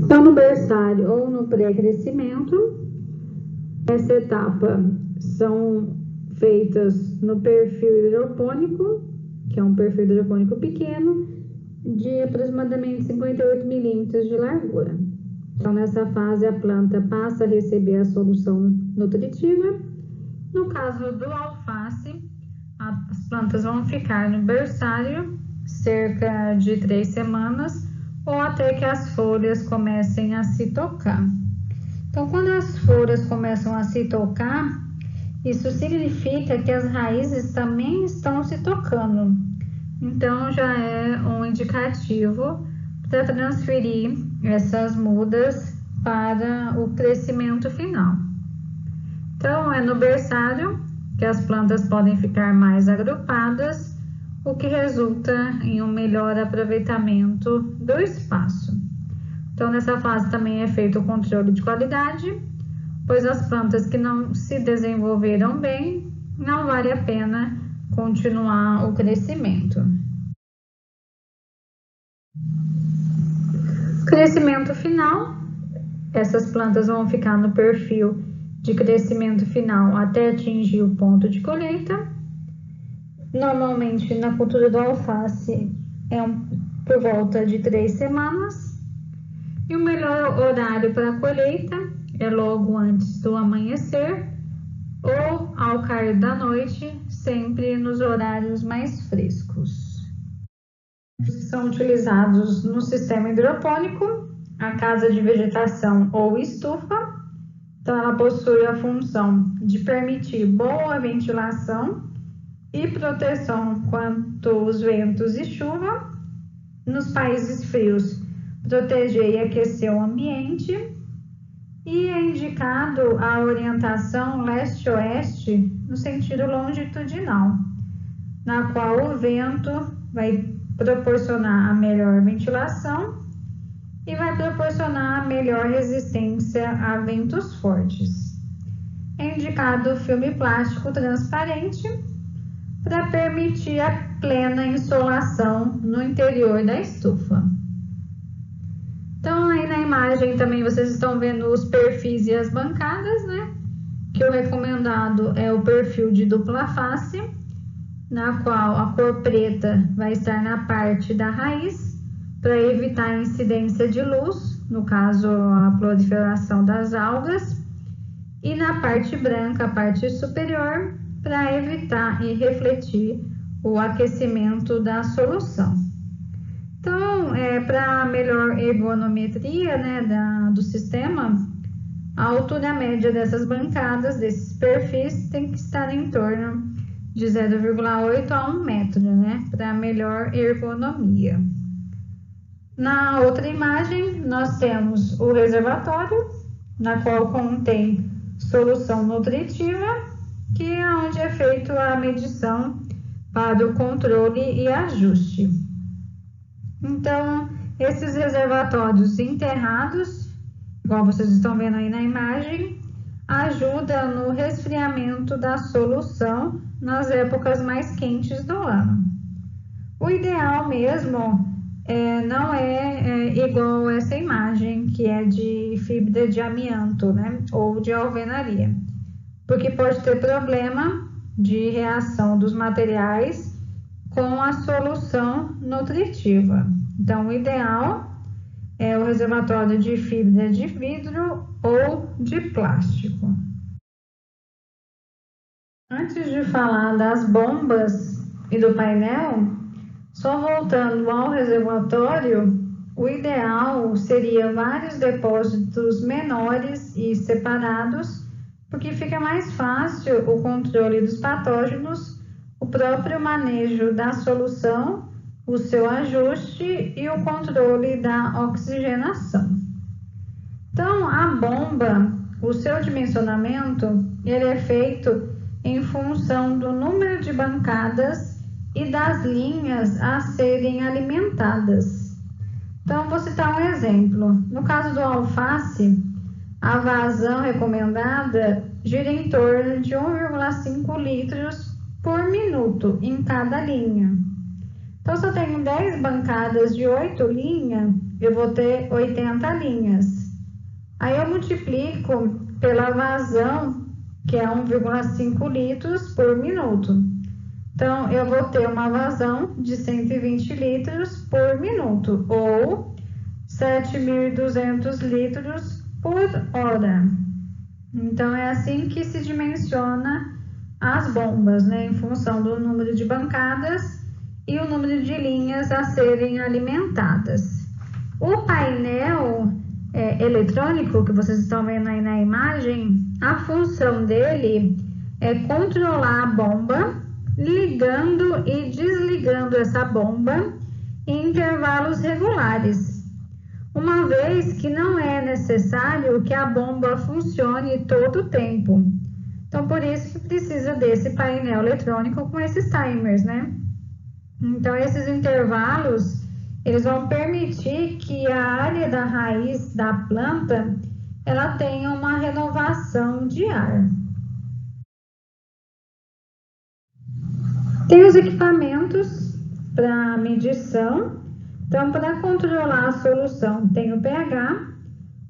Então, no berçário ou no pré-crescimento, essa etapa são feitas no perfil hidropônico, que é um perfil hidropônico pequeno, de aproximadamente 58 milímetros de largura. Então, nessa fase, a planta passa a receber a solução nutritiva. No caso do alface, as plantas vão ficar no berçário cerca de 3 semanas ou até que as folhas comecem a se tocar. Então, quando as folhas começam a se tocar, isso significa que as raízes também estão se tocando. Então, já é um indicativo para transferir essas mudas para o crescimento final. Então, é no berçário que as plantas podem ficar mais agrupadas, o que resulta em um melhor aproveitamento do espaço. Então, nessa fase também é feito o controle de qualidade, pois as plantas que não se desenvolveram bem, não vale a pena continuar o crescimento. Crescimento final, essas plantas vão ficar no perfil de crescimento final até atingir o ponto de colheita. Normalmente, na cultura do alface, por volta de 3 semanas. E o melhor horário para a colheita é logo antes do amanhecer ou ao cair da noite, sempre nos horários mais frescos. São utilizados no sistema hidropônico, a casa de vegetação ou estufa. Então, ela possui a função de permitir boa ventilação e proteção quanto os ventos e chuva. Nos países frios, proteger e aquecer o ambiente. E é indicado a orientação leste-oeste no sentido longitudinal, na qual o vento vai proporcionar a melhor ventilação e vai proporcionar a melhor resistência a ventos fortes. É indicado o filme plástico transparente para permitir a plena insolação no interior da estufa. Então, aí na imagem também vocês estão vendo os perfis e as bancadas, né? Que o recomendado é o perfil de dupla face, na qual a cor preta vai estar na parte da raiz, para evitar a incidência de luz, no caso a proliferação das algas, e na parte branca, a parte superior, para evitar e refletir o aquecimento da solução. Então, para melhor ergonometria, né, do sistema, a altura média dessas bancadas, desses perfis, tem que estar em torno de 0,8 a 1 metro, né, para melhor ergonomia. Na outra imagem, nós temos o reservatório, na qual contém solução nutritiva, que é onde é feita a medição para o controle e ajuste. Então, esses reservatórios enterrados, igual vocês estão vendo aí na imagem, ajuda no resfriamento da solução nas épocas mais quentes do ano. O ideal mesmo não é igual essa imagem, que é de fibra de amianto, né, ou de alvenaria, porque pode ter problema de reação dos materiais com a solução nutritiva. Então, o ideal é o reservatório de fibra de vidro ou de plástico. Antes de falar das bombas e do painel, só voltando ao reservatório, o ideal seria vários depósitos menores e separados, porque fica mais fácil o controle dos patógenos, o próprio manejo da solução, o seu ajuste e o controle da oxigenação. Então, a bomba, o seu dimensionamento, ele é feito em função do número de bancadas e das linhas a serem alimentadas. Então, vou citar um exemplo. No caso do alface, a vazão recomendada gira em torno de 1,5 litros por minuto em cada linha. Então, se eu tenho 10 bancadas de 8 linhas, eu vou ter 80 linhas. Aí eu multiplico pela vazão, que é 1,5 litros por minuto. Então, eu vou ter uma vazão de 120 litros por minuto, ou 7.200 litros por hora. Então, é assim que se dimensiona as bombas, né? Em função do número de bancadas e o número de linhas a serem alimentadas. O painel eletrônico que vocês estão vendo aí na imagem, a função dele é controlar a bomba, ligando e desligando essa bomba em intervalos regulares, uma vez que não é necessário que a bomba funcione todo o tempo. Então, por isso que precisa desse painel eletrônico com esses timers, né? Então, esses intervalos, eles vão permitir que a área da raiz da planta, ela tenha uma renovação de ar. Tem os equipamentos para medição. Então, para controlar a solução, tem o pH,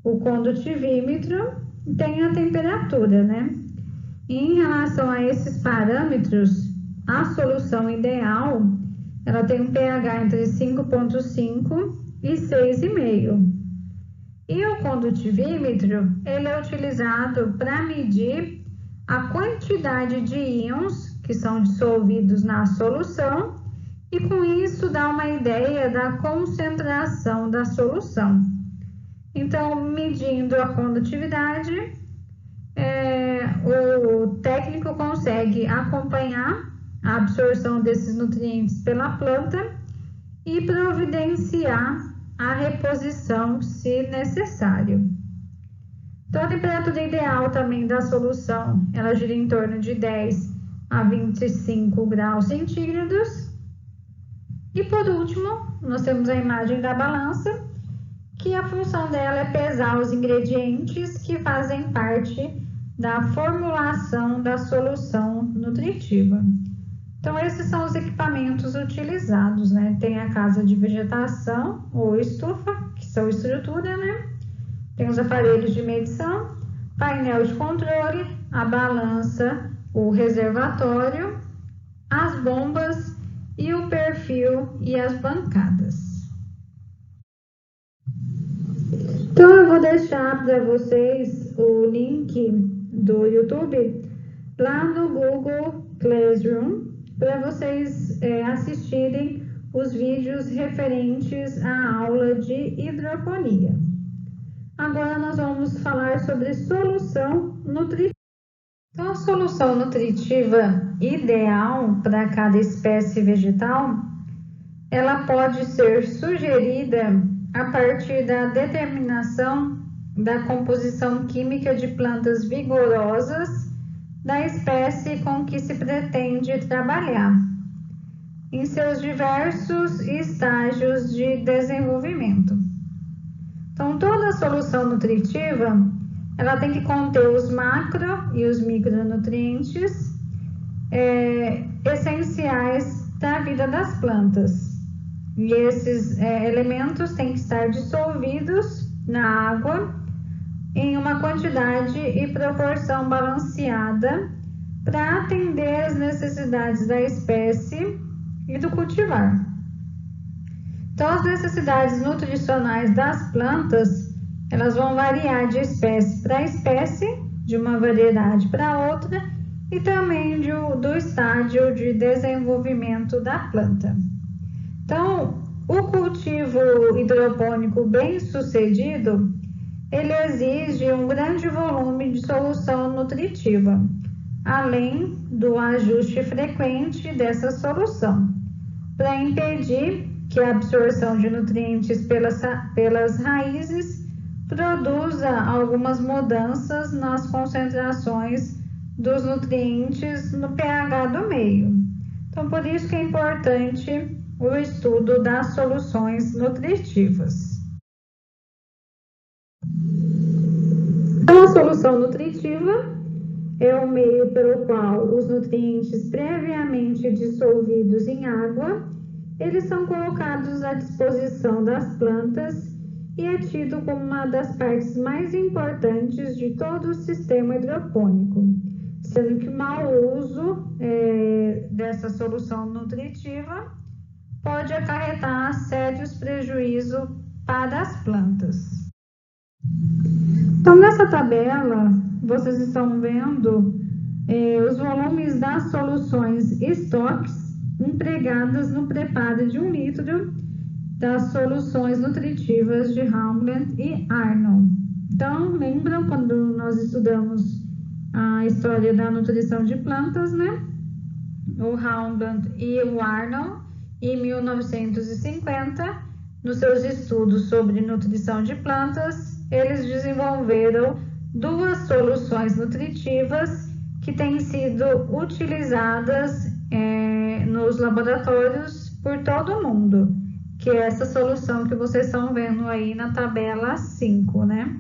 o condutivímetro e tem a temperatura, né? E em relação a esses parâmetros, a solução ideal, ela tem um pH entre 5,5 e 6,5. E o condutivímetro, ele é utilizado para medir a quantidade de íons que são dissolvidos na solução e com isso dá uma ideia da concentração da solução. Então, medindo a condutividade, o técnico consegue acompanhar a absorção desses nutrientes pela planta e providenciar a reposição se necessário. Então, a temperatura ideal também da solução, ela gira em torno de 10 a 25 graus centígrados. E por último, nós temos a imagem da balança, que a função dela é pesar os ingredientes que fazem parte da formulação da solução nutritiva. Então, esses são os equipamentos utilizados, né? Tem a casa de vegetação ou estufa, que são estrutura, né? Tem os aparelhos de medição, painel de controle, a balança, o reservatório, as bombas e o perfil e as bancadas. Então, eu vou deixar para vocês o link do YouTube lá no Google Classroom, para vocês assistirem os vídeos referentes à aula de hidroponia. Agora nós vamos falar sobre solução nutritiva. Então, a solução nutritiva ideal para cada espécie vegetal, ela pode ser sugerida a partir da determinação da composição química de plantas vigorosas da espécie com que se pretende trabalhar, em seus diversos estágios de desenvolvimento. Então, toda solução nutritiva, ela tem que conter os macro e os micronutrientes essenciais da vida das plantas. E esses elementos têm que estar dissolvidos na água em uma quantidade e proporção balanceada para atender às necessidades da espécie e do cultivar. Então, as necessidades nutricionais das plantas, elas vão variar de espécie para espécie, de uma variedade para outra, e também do estágio de desenvolvimento da planta. Então, o cultivo hidropônico bem sucedido, ele exige um grande volume de solução nutritiva, além do ajuste frequente dessa solução, para impedir que a absorção de nutrientes pelas raízes produza algumas mudanças nas concentrações dos nutrientes no pH do meio. Então, por isso que é importante o estudo das soluções nutritivas. Então, a solução nutritiva é o meio pelo qual os nutrientes previamente dissolvidos em água, eles são colocados à disposição das plantas e é tido como uma das partes mais importantes de todo o sistema hidropônico, sendo que o mau uso dessa solução nutritiva pode acarretar sérios prejuízos para as plantas. Então, nessa tabela, vocês estão vendo os volumes das soluções estoques empregadas no preparo de 1 litro das soluções nutritivas de Haugland e Arnold. Então, lembram quando nós estudamos a história da nutrição de plantas, né? O Haugland e o Arnold, em 1950, nos seus estudos sobre nutrição de plantas, eles desenvolveram 2 soluções nutritivas que têm sido utilizadas nos laboratórios por todo o mundo, que é essa solução que vocês estão vendo aí na tabela 5, né?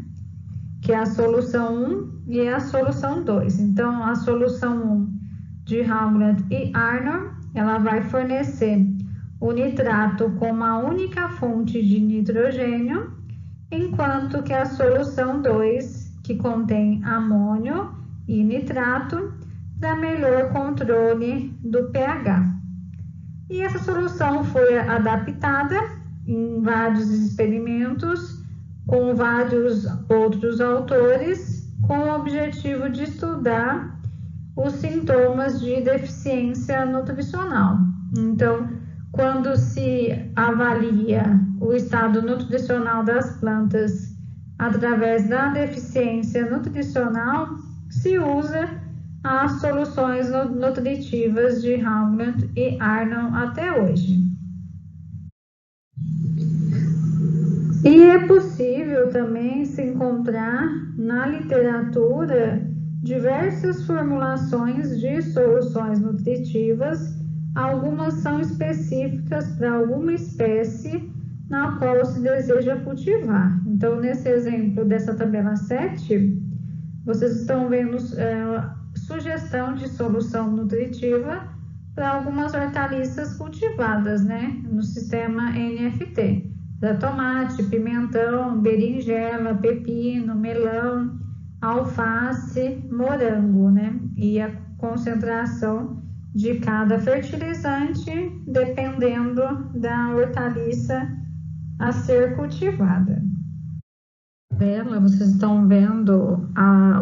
Que é a solução 1 e a solução 2. Então, a solução 1 de Haugland e Arnold, ela vai fornecer o nitrato como uma única fonte de nitrogênio, enquanto que a solução 2, que contém amônio e nitrato, dá melhor controle do pH. E essa solução foi adaptada em vários experimentos com vários outros autores, com o objetivo de estudar os sintomas de deficiência nutricional. Então, quando se avalia o estado nutricional das plantas através da deficiência nutricional, se usa as soluções nutritivas de Haugland e Arnold até hoje. E é possível também se encontrar na literatura diversas formulações de soluções nutritivas. Algumas são específicas para alguma espécie na qual se deseja cultivar. Então, nesse exemplo dessa tabela 7, vocês estão vendo sugestão de solução nutritiva para algumas hortaliças cultivadas, né, no sistema NFT. Para tomate, pimentão, berinjela, pepino, melão, alface, morango, né, e a concentração de cada fertilizante dependendo da hortaliça a ser cultivada. Vocês estão vendo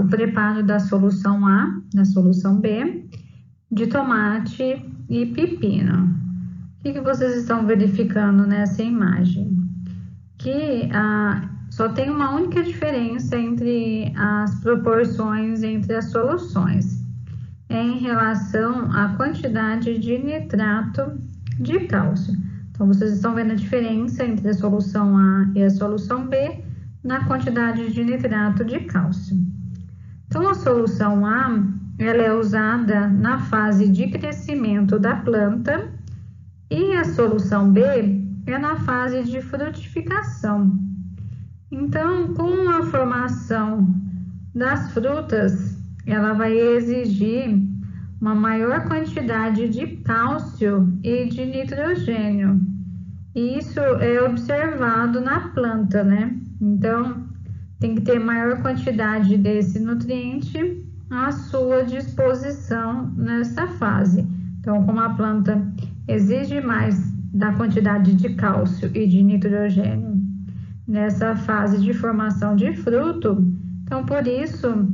o preparo da solução A, da solução B, de tomate e pepino. O que vocês estão verificando nessa imagem? Que só tem uma única diferença entre as proporções entre as soluções, em relação à quantidade de nitrato de cálcio. Então, vocês estão vendo a diferença entre a solução A e a solução B na quantidade de nitrato de cálcio. Então, a solução A, ela é usada na fase de crescimento da planta e a solução B é na fase de frutificação. Então, com a formação das frutas, ela vai exigir uma maior quantidade de cálcio e de nitrogênio. E isso é observado na planta, né? Então, tem que ter maior quantidade desse nutriente à sua disposição nessa fase. Então, como a planta exige mais da quantidade de cálcio e de nitrogênio nessa fase de formação de fruto. Então, por isso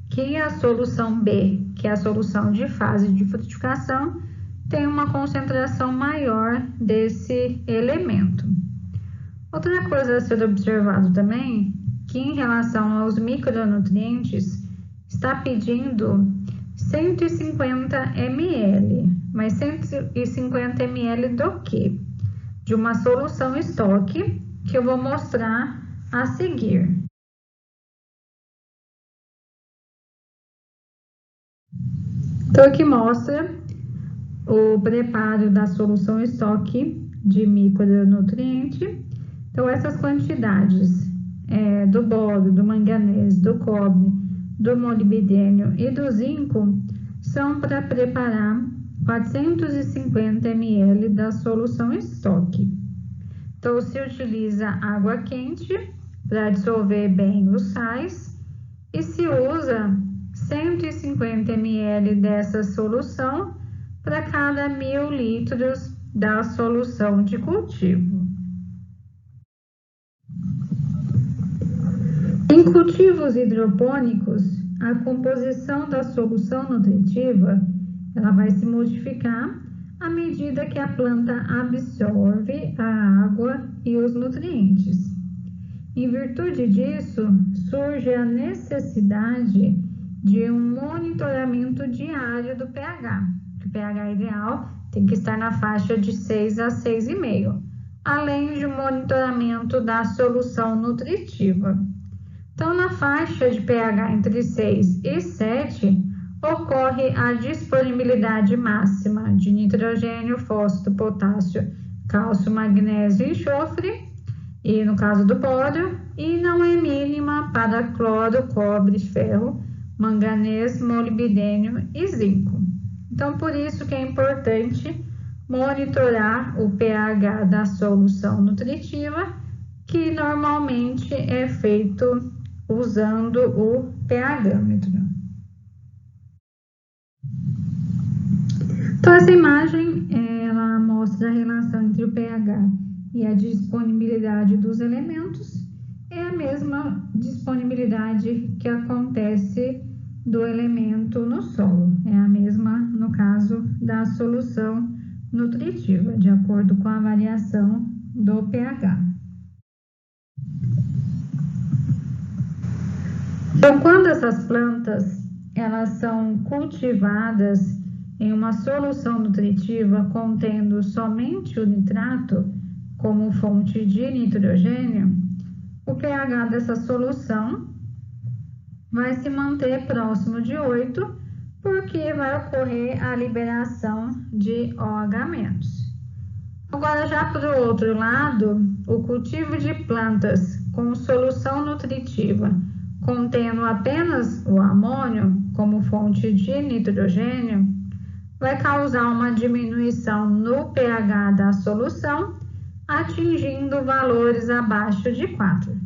que a solução B, que é a solução de fase de frutificação, tem uma concentração maior desse elemento. Outra coisa a ser observado também, que em relação aos micronutrientes, está pedindo 150 ml, mas 150 ml do quê? De uma solução estoque, que eu vou mostrar a seguir. Então, aqui mostra o preparo da solução estoque de micronutriente. Então, essas quantidades do boro, do manganês, do cobre, do molibdênio e do zinco são para preparar 450 ml da solução estoque. Então, se utiliza água quente para dissolver bem os sais e se usa 150 ml dessa solução para cada 1000 litros da solução de cultivo. Em cultivos hidropônicos, a composição da solução nutritiva ela vai se modificar à medida que a planta absorve a água e os nutrientes. Em virtude disso, surge a necessidade de um monitoramento diário do pH. O pH ideal tem que estar na faixa de 6 a 6,5, além de um monitoramento da solução nutritiva. Então, na faixa de pH entre 6 e 7, ocorre a disponibilidade máxima de nitrogênio, fósforo, potássio, cálcio, magnésio e enxofre, e no caso do boro, e não é mínima para cloro, cobre, ferro, manganês, molibdênio e zinco. Então, por isso que é importante monitorar o pH da solução nutritiva, que normalmente é feito usando o pH-metro. Então, essa imagem, ela mostra a relação entre o pH e a disponibilidade dos elementos. É a mesma disponibilidade que acontece do elemento no solo. É a mesma, no caso, da solução nutritiva, de acordo com a variação do pH. Então, quando essas plantas elas são cultivadas em uma solução nutritiva contendo somente o nitrato como fonte de nitrogênio, o pH dessa solução vai se manter próximo de 8, porque vai ocorrer a liberação de OH-. Agora, já para o outro lado, o cultivo de plantas com solução nutritiva contendo apenas o amônio como fonte de nitrogênio, vai causar uma diminuição no pH da solução, atingindo valores abaixo de 4,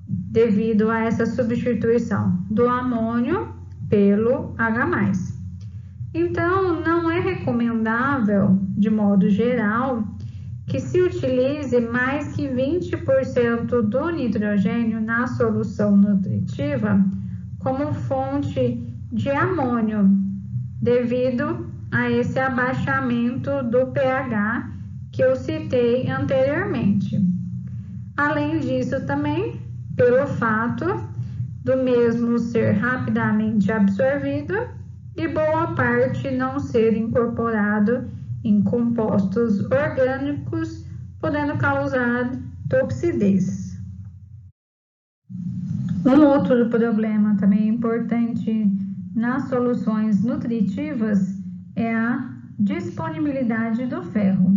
devido a essa substituição do amônio pelo H+. Então, não é recomendável, de modo geral, que se utilize mais que 20% do nitrogênio na solução nutritiva como fonte de amônio, devido a esse abaixamento do pH que eu citei anteriormente. Além disso, também, pelo fato do mesmo ser rapidamente absorvido e boa parte não ser incorporado em compostos orgânicos, podendo causar toxidez. Um outro problema também importante nas soluções nutritivas é a disponibilidade do ferro.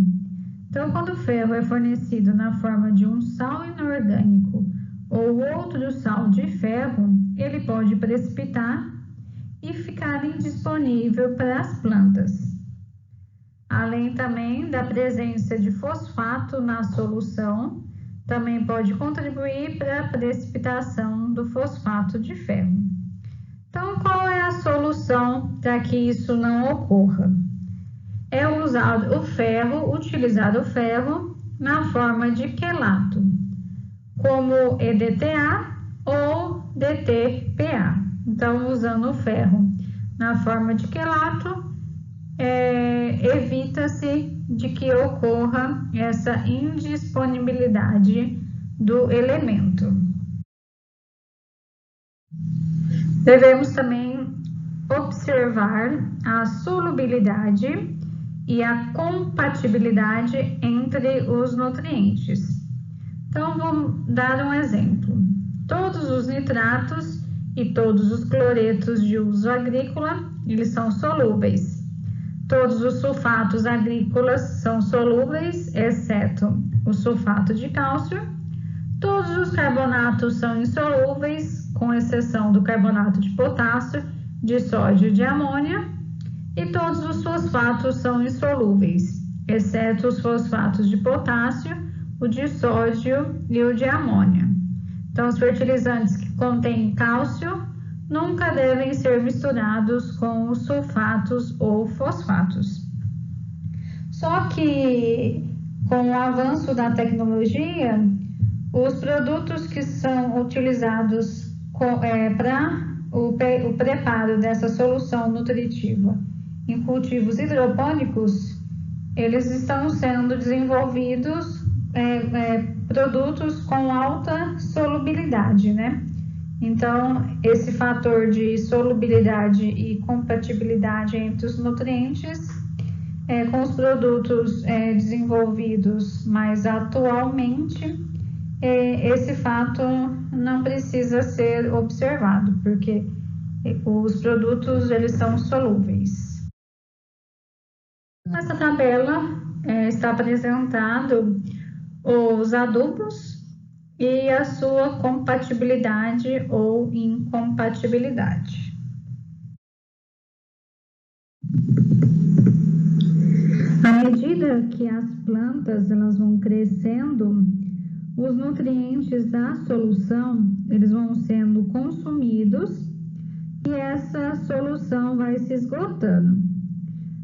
Então, quando o ferro é fornecido na forma de um sal inorgânico ou outro sal de ferro, ele pode precipitar e ficar indisponível para as plantas. Além também da presença de fosfato na solução, também pode contribuir para a precipitação do fosfato de ferro. Então, qual é a solução para que isso não ocorra? é utilizado o ferro na forma de quelato, como EDTA ou DTPA. Então, usando o ferro na forma de quelato, evita-se de que ocorra essa indisponibilidade do elemento. Devemos também observar a solubilidade e a compatibilidade entre os nutrientes. Então, vamos dar um exemplo. Todos os nitratos e todos os cloretos de uso agrícola, eles são solúveis. Todos os sulfatos agrícolas são solúveis, exceto o sulfato de cálcio. Todos os carbonatos são insolúveis, com exceção do carbonato de potássio, de sódio e de amônia. E todos os fosfatos são insolúveis, exceto os fosfatos de potássio, o de sódio e o de amônia. Então, os fertilizantes que contêm cálcio nunca devem ser misturados com os sulfatos ou fosfatos. Só que, com o avanço da tecnologia, os produtos que são utilizados para o preparo dessa solução nutritiva em cultivos hidropônicos, eles estão sendo desenvolvidos produtos com alta solubilidade, né? Então, esse fator de solubilidade e compatibilidade entre os nutrientes, com os produtos desenvolvidos mais atualmente, esse fato não precisa ser observado, porque os produtos eles são solúveis. Nessa tabela está apresentado os adubos e a sua compatibilidade ou incompatibilidade. À medida que as plantas elas vão crescendo, os nutrientes da solução eles vão sendo consumidos e essa solução vai se esgotando.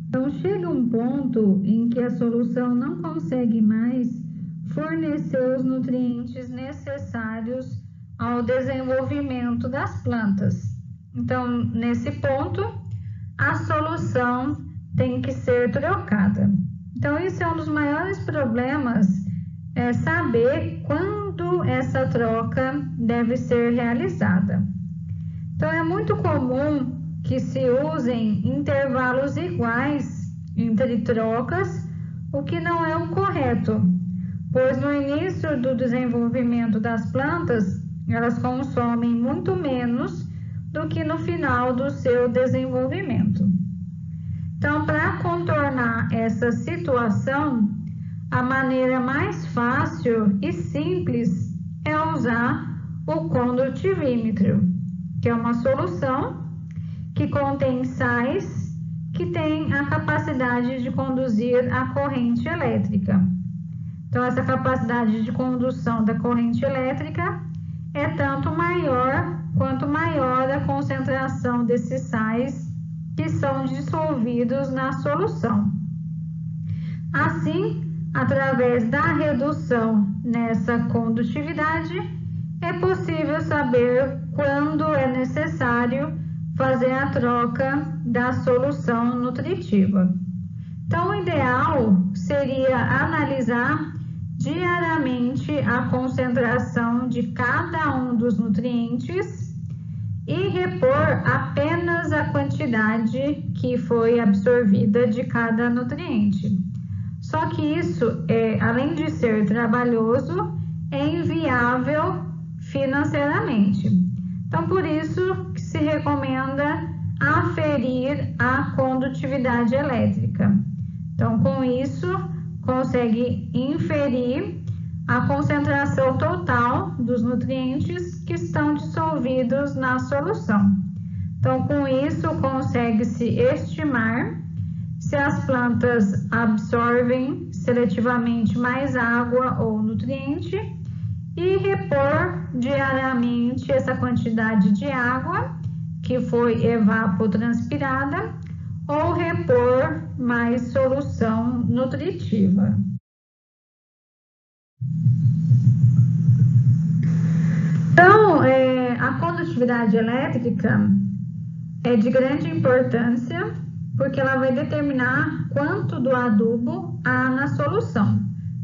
Então, chega um ponto em que a solução não consegue mais fornecer os nutrientes necessários ao desenvolvimento das plantas. Então, nesse ponto, a solução tem que ser trocada. Então, isso é um dos maiores problemas, saber quando essa troca deve ser realizada. Então, é muito comum que se usem intervalos iguais entre trocas, o que não é o correto, pois no início do desenvolvimento das plantas, elas consomem muito menos do que no final do seu desenvolvimento. Então, para contornar essa situação, a maneira mais fácil e simples é usar o condutivímetro, que é uma solução que contém sais que tem a capacidade de conduzir a corrente elétrica. Então, essa capacidade de condução da corrente elétrica é tanto maior quanto maior a concentração desses sais que são dissolvidos na solução. Assim, através da redução nessa condutividade, é possível saber quando é necessário fazer a troca da solução nutritiva. Então, o ideal seria analisar diariamente a concentração de cada um dos nutrientes e repor apenas a quantidade que foi absorvida de cada nutriente. Só que isso, além de ser trabalhoso, é inviável financeiramente. Então, por isso que se recomenda aferir a condutividade elétrica. Então, com isso, consegue inferir a concentração total dos nutrientes que estão dissolvidos na solução. Então, com isso, consegue-se estimar se as plantas absorvem seletivamente mais água ou nutriente e repor diariamente essa quantidade de água que foi evapotranspirada ou repor mais solução nutritiva. Então, a condutividade elétrica é de grande importância porque ela vai determinar quanto do adubo há na solução.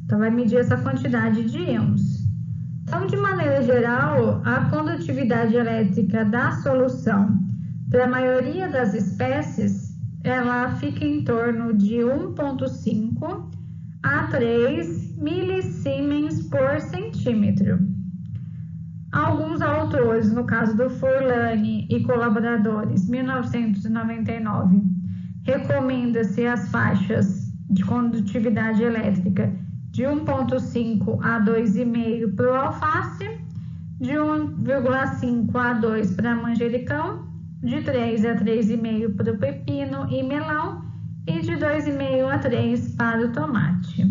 Então, vai medir essa quantidade de íons. Então, de maneira geral, a condutividade elétrica da solução para a maioria das espécies, ela fica em torno de 1,5 a 3 milisiemens por centímetro. Alguns autores, no caso do Furlani e colaboradores, 1999, recomenda-se as faixas de condutividade elétrica de 1,5 a 2,5 para o alface, de 1,5 a 2 para manjericão, de 3 a 3,5 para o pepino e melão e de 2,5 a 3 para o tomate.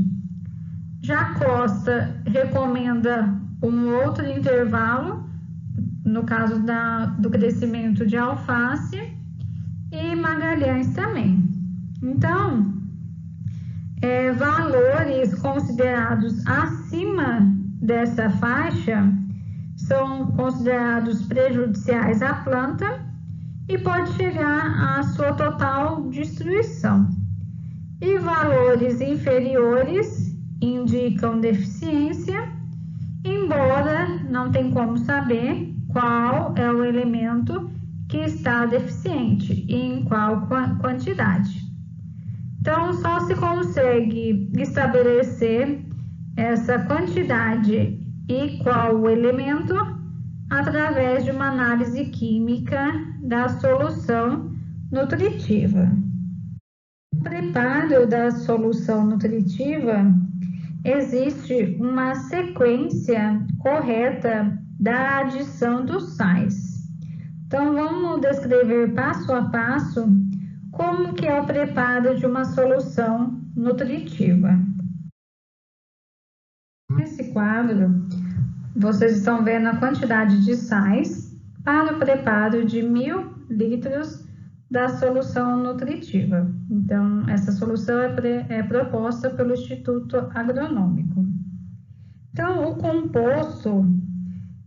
Já Costa recomenda um outro intervalo, no caso do crescimento de alface, e Magalhães também. Então, valores considerados acima dessa faixa são considerados prejudiciais à planta e pode chegar à sua total destruição. E valores inferiores indicam deficiência, embora não tem como saber qual é o elemento que está deficiente e em qual quantidade. Então, só se consegue estabelecer essa quantidade e qual o elemento através de uma análise química da solução nutritiva. No preparo da solução nutritiva, existe uma sequência correta da adição dos sais. Então, vamos descrever passo a passo como que é o preparo de uma solução nutritiva. Nesse quadro, vocês estão vendo a quantidade de sais para o preparo de 1.000 litros da solução nutritiva. Então, essa solução é proposta pelo Instituto Agronômico. Então, o composto,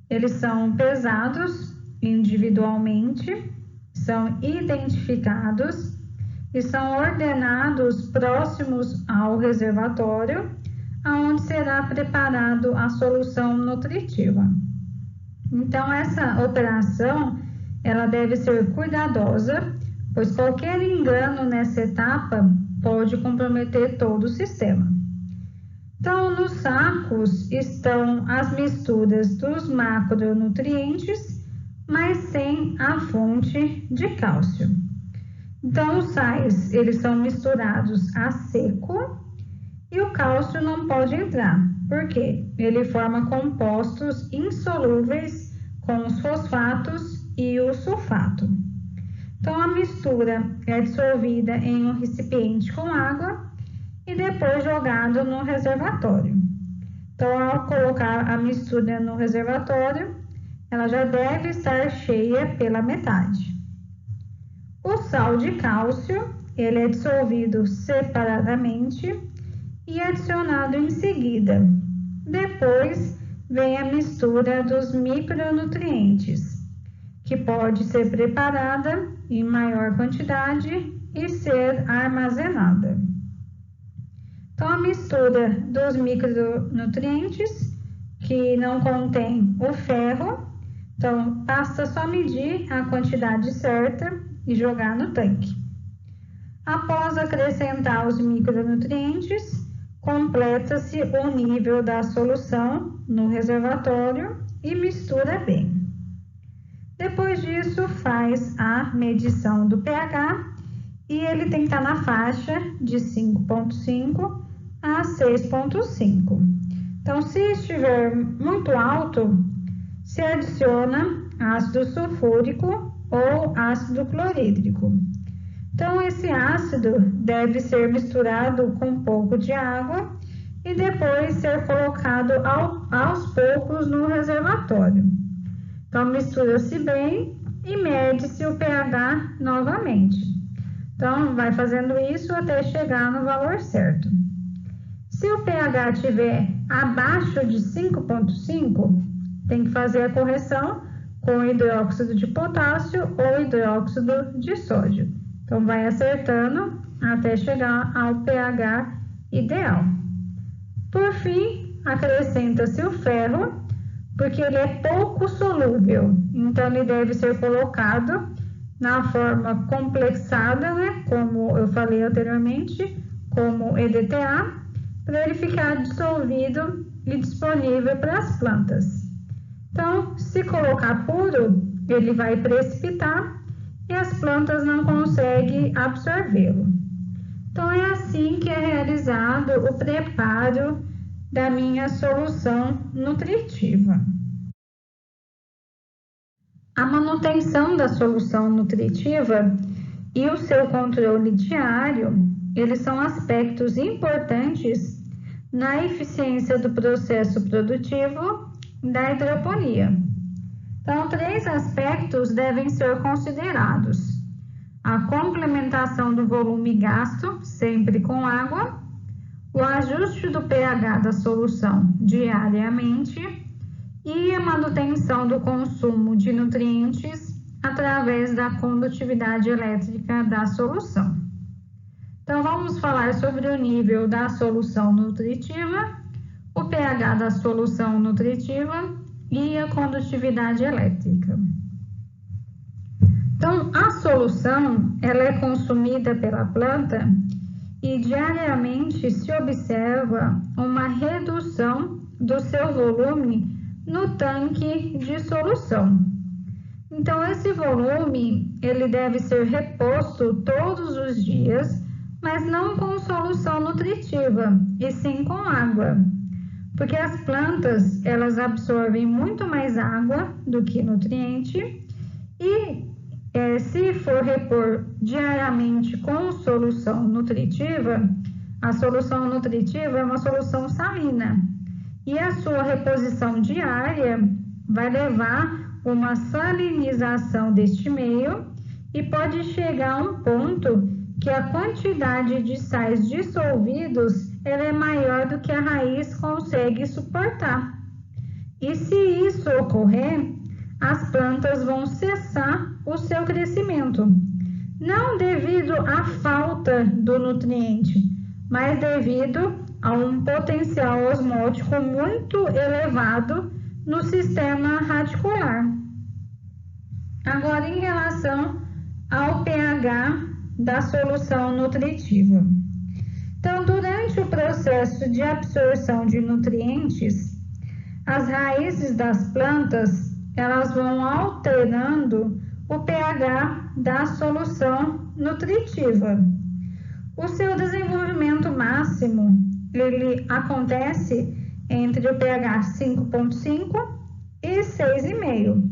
eles são pesados individualmente, são identificados e são ordenados próximos ao reservatório, onde será preparado a solução nutritiva. Então, essa operação, ela deve ser cuidadosa, pois qualquer engano nessa etapa pode comprometer todo o sistema. Então, nos sacos estão as misturas dos macronutrientes, mas sem a fonte de cálcio. Então, os sais, eles são misturados a seco e o cálcio não pode entrar, porque ele forma compostos insolúveis com os fosfatos e o sulfato. Então, a mistura é dissolvida em um recipiente com água e depois jogado no reservatório. Então, ao colocar a mistura no reservatório, ela já deve estar cheia pela metade. O sal de cálcio, ele é dissolvido separadamente e adicionado em seguida. Depois vem a mistura dos micronutrientes, que pode ser preparada em maior quantidade e ser armazenada. Então, a mistura dos micronutrientes, que não contém o ferro, então basta só medir a quantidade certa e jogar no tanque. Após acrescentar os micronutrientes, completa-se o nível da solução no reservatório e mistura bem. Depois disso, faz a medição do pH e ele tem que estar na faixa de 5,5 a 6,5. Então, se estiver muito alto, se adiciona ácido sulfúrico ou ácido clorídrico. Então, esse ácido deve ser misturado com um pouco de água e depois ser colocado aos poucos no reservatório. Então, mistura-se bem e mede-se o pH novamente. Então, vai fazendo isso até chegar no valor certo. Se o pH estiver abaixo de 5,5, tem que fazer a correção com hidróxido de potássio ou hidróxido de sódio. Então, vai acertando até chegar ao pH ideal. Por fim, acrescenta-se o ferro, porque ele é pouco solúvel, então ele deve ser colocado na forma complexada, né, como eu falei anteriormente, como EDTA, para ele ficar dissolvido e disponível para as plantas. Então, se colocar puro, ele vai precipitar e as plantas não conseguem absorvê-lo. Então, é assim que é realizado o preparo da minha solução nutritiva. A manutenção da solução nutritiva e o seu controle diário, eles são aspectos importantes na eficiência do processo produtivo da hidroponia. Então, 3 aspectos devem ser considerados: a complementação do volume gasto, sempre com água, o ajuste do pH da solução diariamente e a manutenção do consumo de nutrientes através da condutividade elétrica da solução. Então, vamos falar sobre o nível da solução nutritiva, o pH da solução nutritiva e a condutividade elétrica. Então, a solução, ela é consumida pela planta e diariamente se observa uma redução do seu volume no tanque de solução. Então, esse volume, ele deve ser reposto todos os dias, mas não com solução nutritiva, e sim com água. Porque as plantas, elas absorvem muito mais água do que nutriente e se for repor diariamente com solução nutritiva, a solução nutritiva é uma solução salina e a sua reposição diária vai levar uma salinização deste meio e pode chegar a um ponto que a quantidade de sais dissolvidos ela é maior do que a raiz consegue suportar. E se isso ocorrer, as plantas vão cessar o seu crescimento, não devido à falta do nutriente, mas devido a um potencial osmótico muito elevado no sistema radicular. Agora, em relação ao pH da solução nutritiva. Então, durante o processo de absorção de nutrientes, as raízes das plantas elas vão alterando o pH da solução nutritiva. O seu desenvolvimento máximo, ele acontece entre o pH 5,5 e 6,5.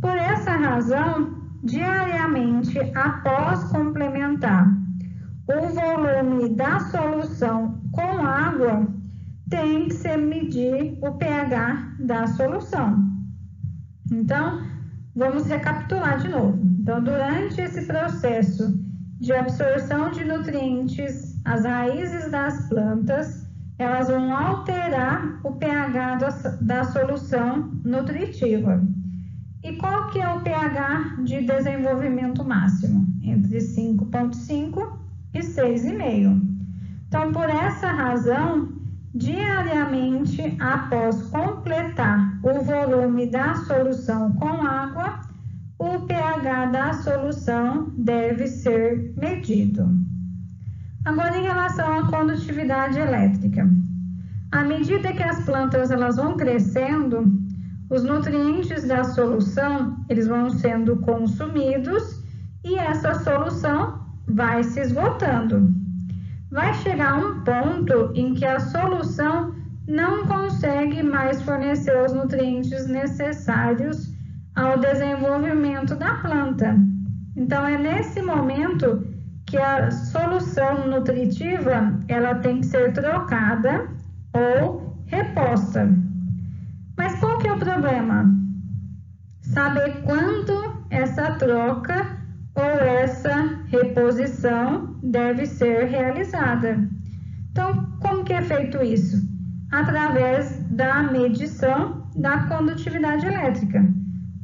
Por essa razão, diariamente, após complementar o volume da solução com água, tem que se medir o pH da solução. Então, vamos recapitular de novo. Então, durante esse processo de absorção de nutrientes, as raízes das plantas, elas vão alterar o pH da solução nutritiva. E qual que é o pH de desenvolvimento máximo? Entre 5,5 e 6,5. Então, por essa razão, diariamente, após completar o volume da solução com água, o pH da solução deve ser medido. Agora, em relação à condutividade elétrica. À medida que as plantas elas vão crescendo, os nutrientes da solução eles vão sendo consumidos e essa solução vai se esgotando. Vai chegar um ponto em que a solução não consegue mais fornecer os nutrientes necessários ao desenvolvimento da planta. Então, é nesse momento que a solução nutritiva ela tem que ser trocada ou reposta. Mas qual que é o problema? Saber quando essa troca ou essa reposição deve ser realizada. Então, como que é feito isso? Através da medição da condutividade elétrica.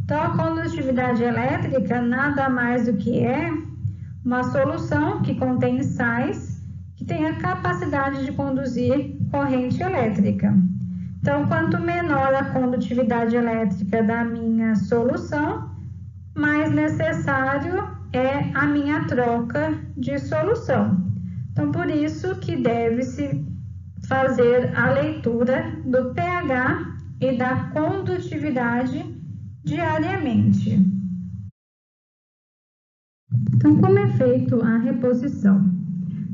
Então, a condutividade elétrica nada mais do que é uma solução que contém sais que tem a capacidade de conduzir corrente elétrica. Então, quanto menor a condutividade elétrica da minha solução, mais necessário é a minha troca de solução. Então, por isso que deve-se fazer a leitura do pH e da condutividade diariamente. Então, como é feito a reposição?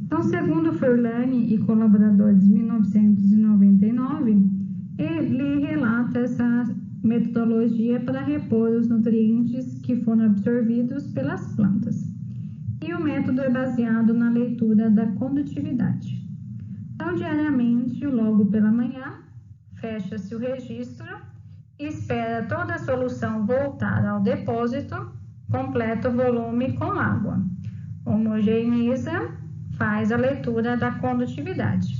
Então, segundo Furlani e colaboradores, 1999, ele relata essa metodologia para repor os nutrientes que foram absorvidos pelas plantas. E o método é baseado na leitura da condutividade. Então, diariamente, logo pela manhã, fecha-se o registro, espera toda a solução voltar ao depósito, completa o volume com água, homogeneiza, faz a leitura da condutividade.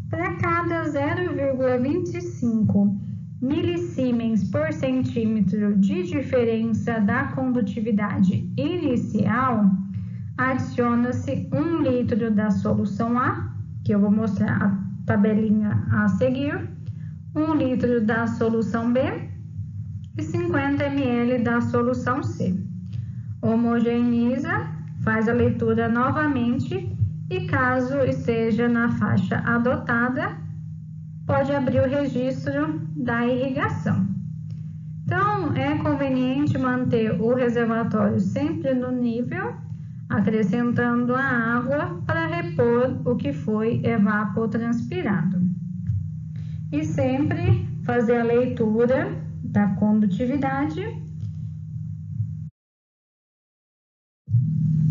Para cada 0,25 milisiemens por centímetro de diferença da condutividade inicial, adiciona-se 1 litro da solução A, que eu vou mostrar a tabelinha a seguir, 1 litro da solução B e 50 ml da solução C. Homogeneiza, faz a leitura novamente e, caso esteja na faixa adotada, pode abrir o registro da irrigação. Então, é conveniente manter o reservatório sempre no nível, acrescentando a água para repor o que foi evapotranspirado. E sempre fazer a leitura da condutividade.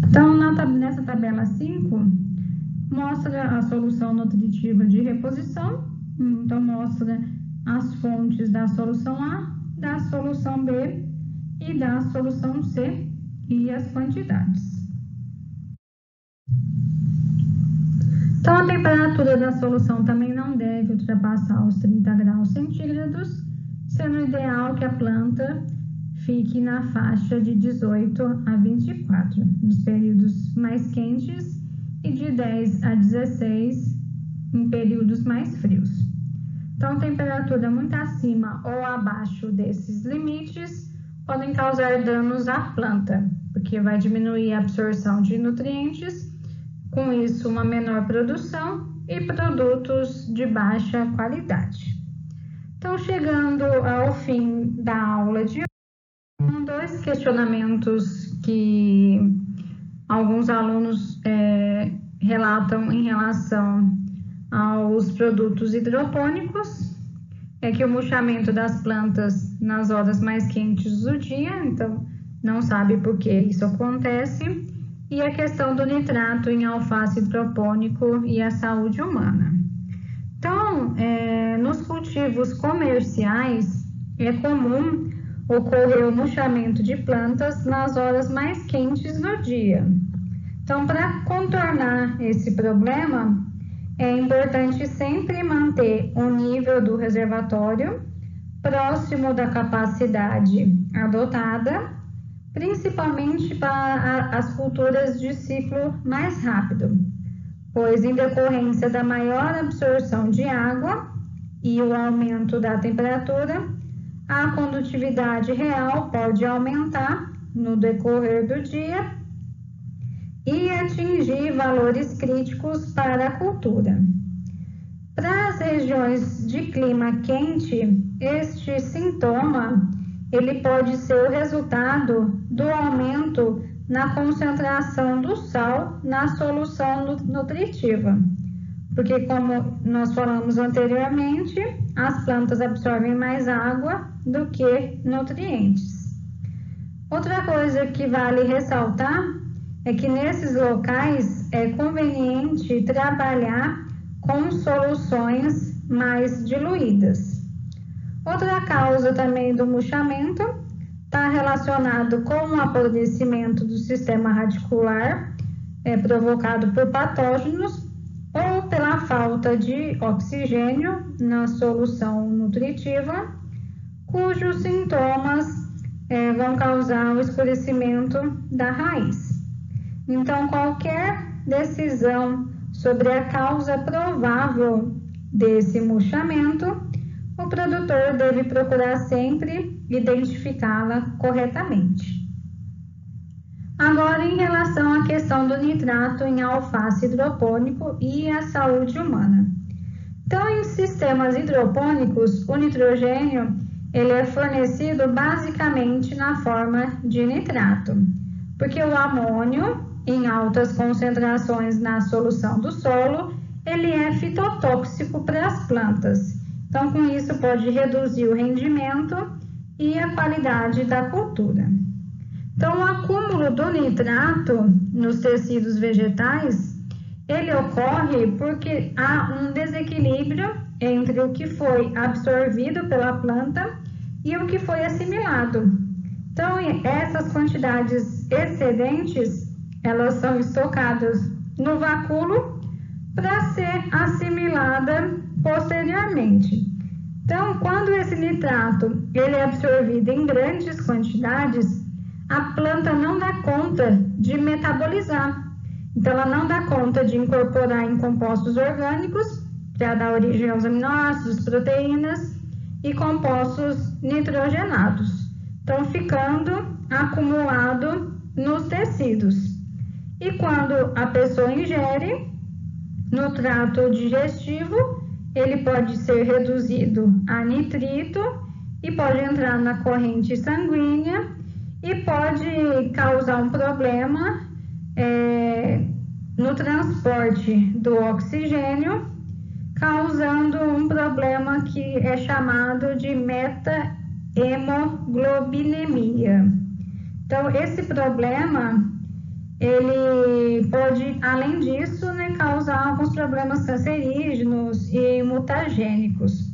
Então, nessa tabela 5, mostra a solução nutritiva de reposição. Então, mostra as fontes da solução A, da solução B e da solução C e as quantidades. Então, a temperatura da solução também não deve ultrapassar os 30 graus centígrados, sendo ideal que a planta fique na faixa de 18 a 24, nos períodos mais quentes, e de 10 a 16 em períodos mais frios. Então, temperatura muito acima ou abaixo desses limites podem causar danos à planta, porque vai diminuir a absorção de nutrientes, com isso uma menor produção e produtos de baixa qualidade. Então, chegando ao fim da aula de hoje, 2 questionamentos que alguns alunos relatam em relação aos produtos hidropônicos, é que o murchamento das plantas nas horas mais quentes do dia, então não sabe por que isso acontece, e a questão do nitrato em alface hidropônico e a saúde humana. Então, nos cultivos comerciais, é comum ocorrer o murchamento de plantas nas horas mais quentes do dia. Então, para contornar esse problema, é importante sempre manter o nível do reservatório próximo da capacidade adotada, principalmente para as culturas de ciclo mais rápido, pois em decorrência da maior absorção de água e o aumento da temperatura, a condutividade real pode aumentar no decorrer do dia e atingir valores críticos para a cultura. Para as regiões de clima quente, este sintoma ele pode ser o resultado do aumento na concentração do sal na solução nutritiva, porque, como nós falamos anteriormente, as plantas absorvem mais água do que nutrientes. Outra coisa que vale ressaltar é que nesses locais é conveniente trabalhar com soluções mais diluídas. Outra causa também do murchamento está relacionado com o apodrecimento do sistema radicular, provocado por patógenos, ou pela falta de oxigênio na solução nutritiva, cujos sintomas vão causar o escurecimento da raiz. Então, qualquer decisão sobre a causa provável desse murchamento, o produtor deve procurar sempre identificá-la corretamente. Agora, em relação à questão do nitrato em alface hidropônico e a saúde humana. Então, em sistemas hidropônicos, o nitrogênio ele é fornecido basicamente na forma de nitrato, porque o amônio, em altas concentrações na solução do solo, ele é fitotóxico para as plantas. Então, com isso, pode reduzir o rendimento e a qualidade da cultura. Então, o acúmulo do nitrato nos tecidos vegetais, ele ocorre porque há um desequilíbrio entre o que foi absorvido pela planta e o que foi assimilado. Então, essas quantidades excedentes, elas são estocadas no vacúolo para ser assimilada posteriormente. Então, quando esse nitrato ele é absorvido em grandes quantidades, a planta não dá conta de metabolizar. Então, ela não dá conta de incorporar em compostos orgânicos para dar origem aos aminoácidos, proteínas e compostos nitrogenados. Então, ficando acumulado nos tecidos. E quando a pessoa ingere, no trato digestivo, ele pode ser reduzido a nitrito e pode entrar na corrente sanguínea e pode causar um problema no transporte do oxigênio, causando um problema que é chamado de meta-hemoglobinemia. Então, esse problema, ele pode, além disso, causar alguns problemas cancerígenos e mutagênicos.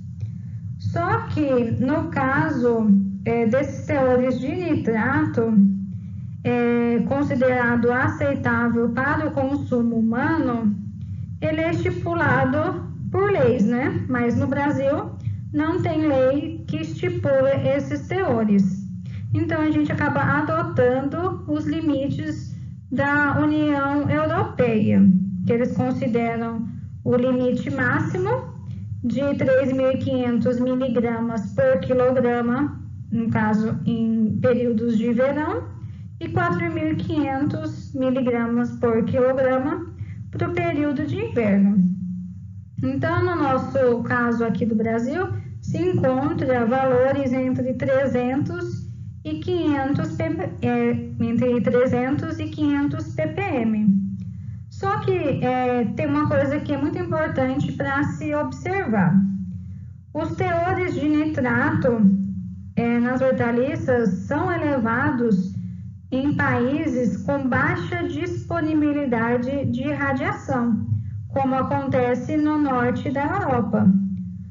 Só que, no caso desses teores de nitrato, considerado aceitável para o consumo humano, ele é estipulado por leis, né? Mas no Brasil não tem lei que estipula esses teores. Então, a gente acaba adotando os limites da União Europeia, que eles consideram o limite máximo de 3.500 miligramas por quilograma, no caso, em períodos de verão, e 4.500 miligramas por quilograma para o período de inverno. Então, no nosso caso aqui do Brasil, se encontra valores entre 300 e 500 ppm. Só que tem uma coisa que é muito importante para se observar. Os teores de nitrato nas hortaliças são elevados em países com baixa disponibilidade de radiação, como acontece no norte da Europa.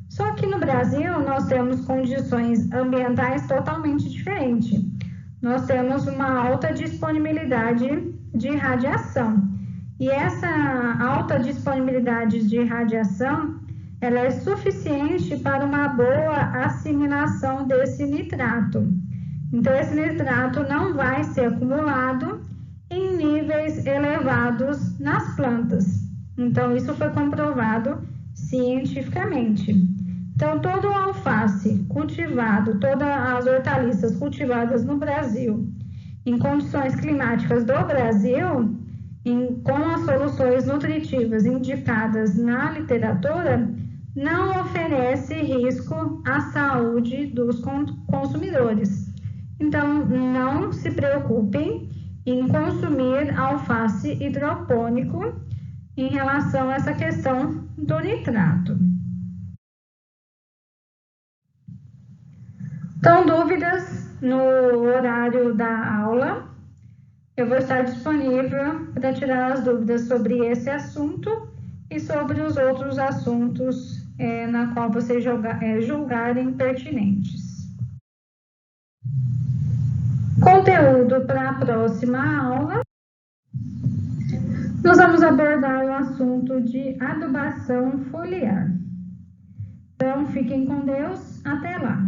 Só que no Brasil nós temos condições ambientais totalmente diferentes. Nós temos uma alta disponibilidade de radiação. E essa alta disponibilidade de radiação, ela é suficiente para uma boa assimilação desse nitrato. Então, esse nitrato não vai ser acumulado em níveis elevados nas plantas. Então, isso foi comprovado cientificamente. Então, todo o alface cultivado, todas as hortaliças cultivadas no Brasil, em condições climáticas do Brasil, com as soluções nutritivas indicadas na literatura, não oferece risco à saúde dos consumidores. Então, não se preocupem em consumir alface hidropônico em relação a essa questão do nitrato. Então, dúvidas no horário da aula, eu vou estar disponível para tirar as dúvidas sobre esse assunto e sobre os outros assuntos na qual vocês julgarem pertinentes. conteúdo para a próxima aula, nós vamos abordar o assunto de adubação foliar. Então, fiquem com Deus. Até lá!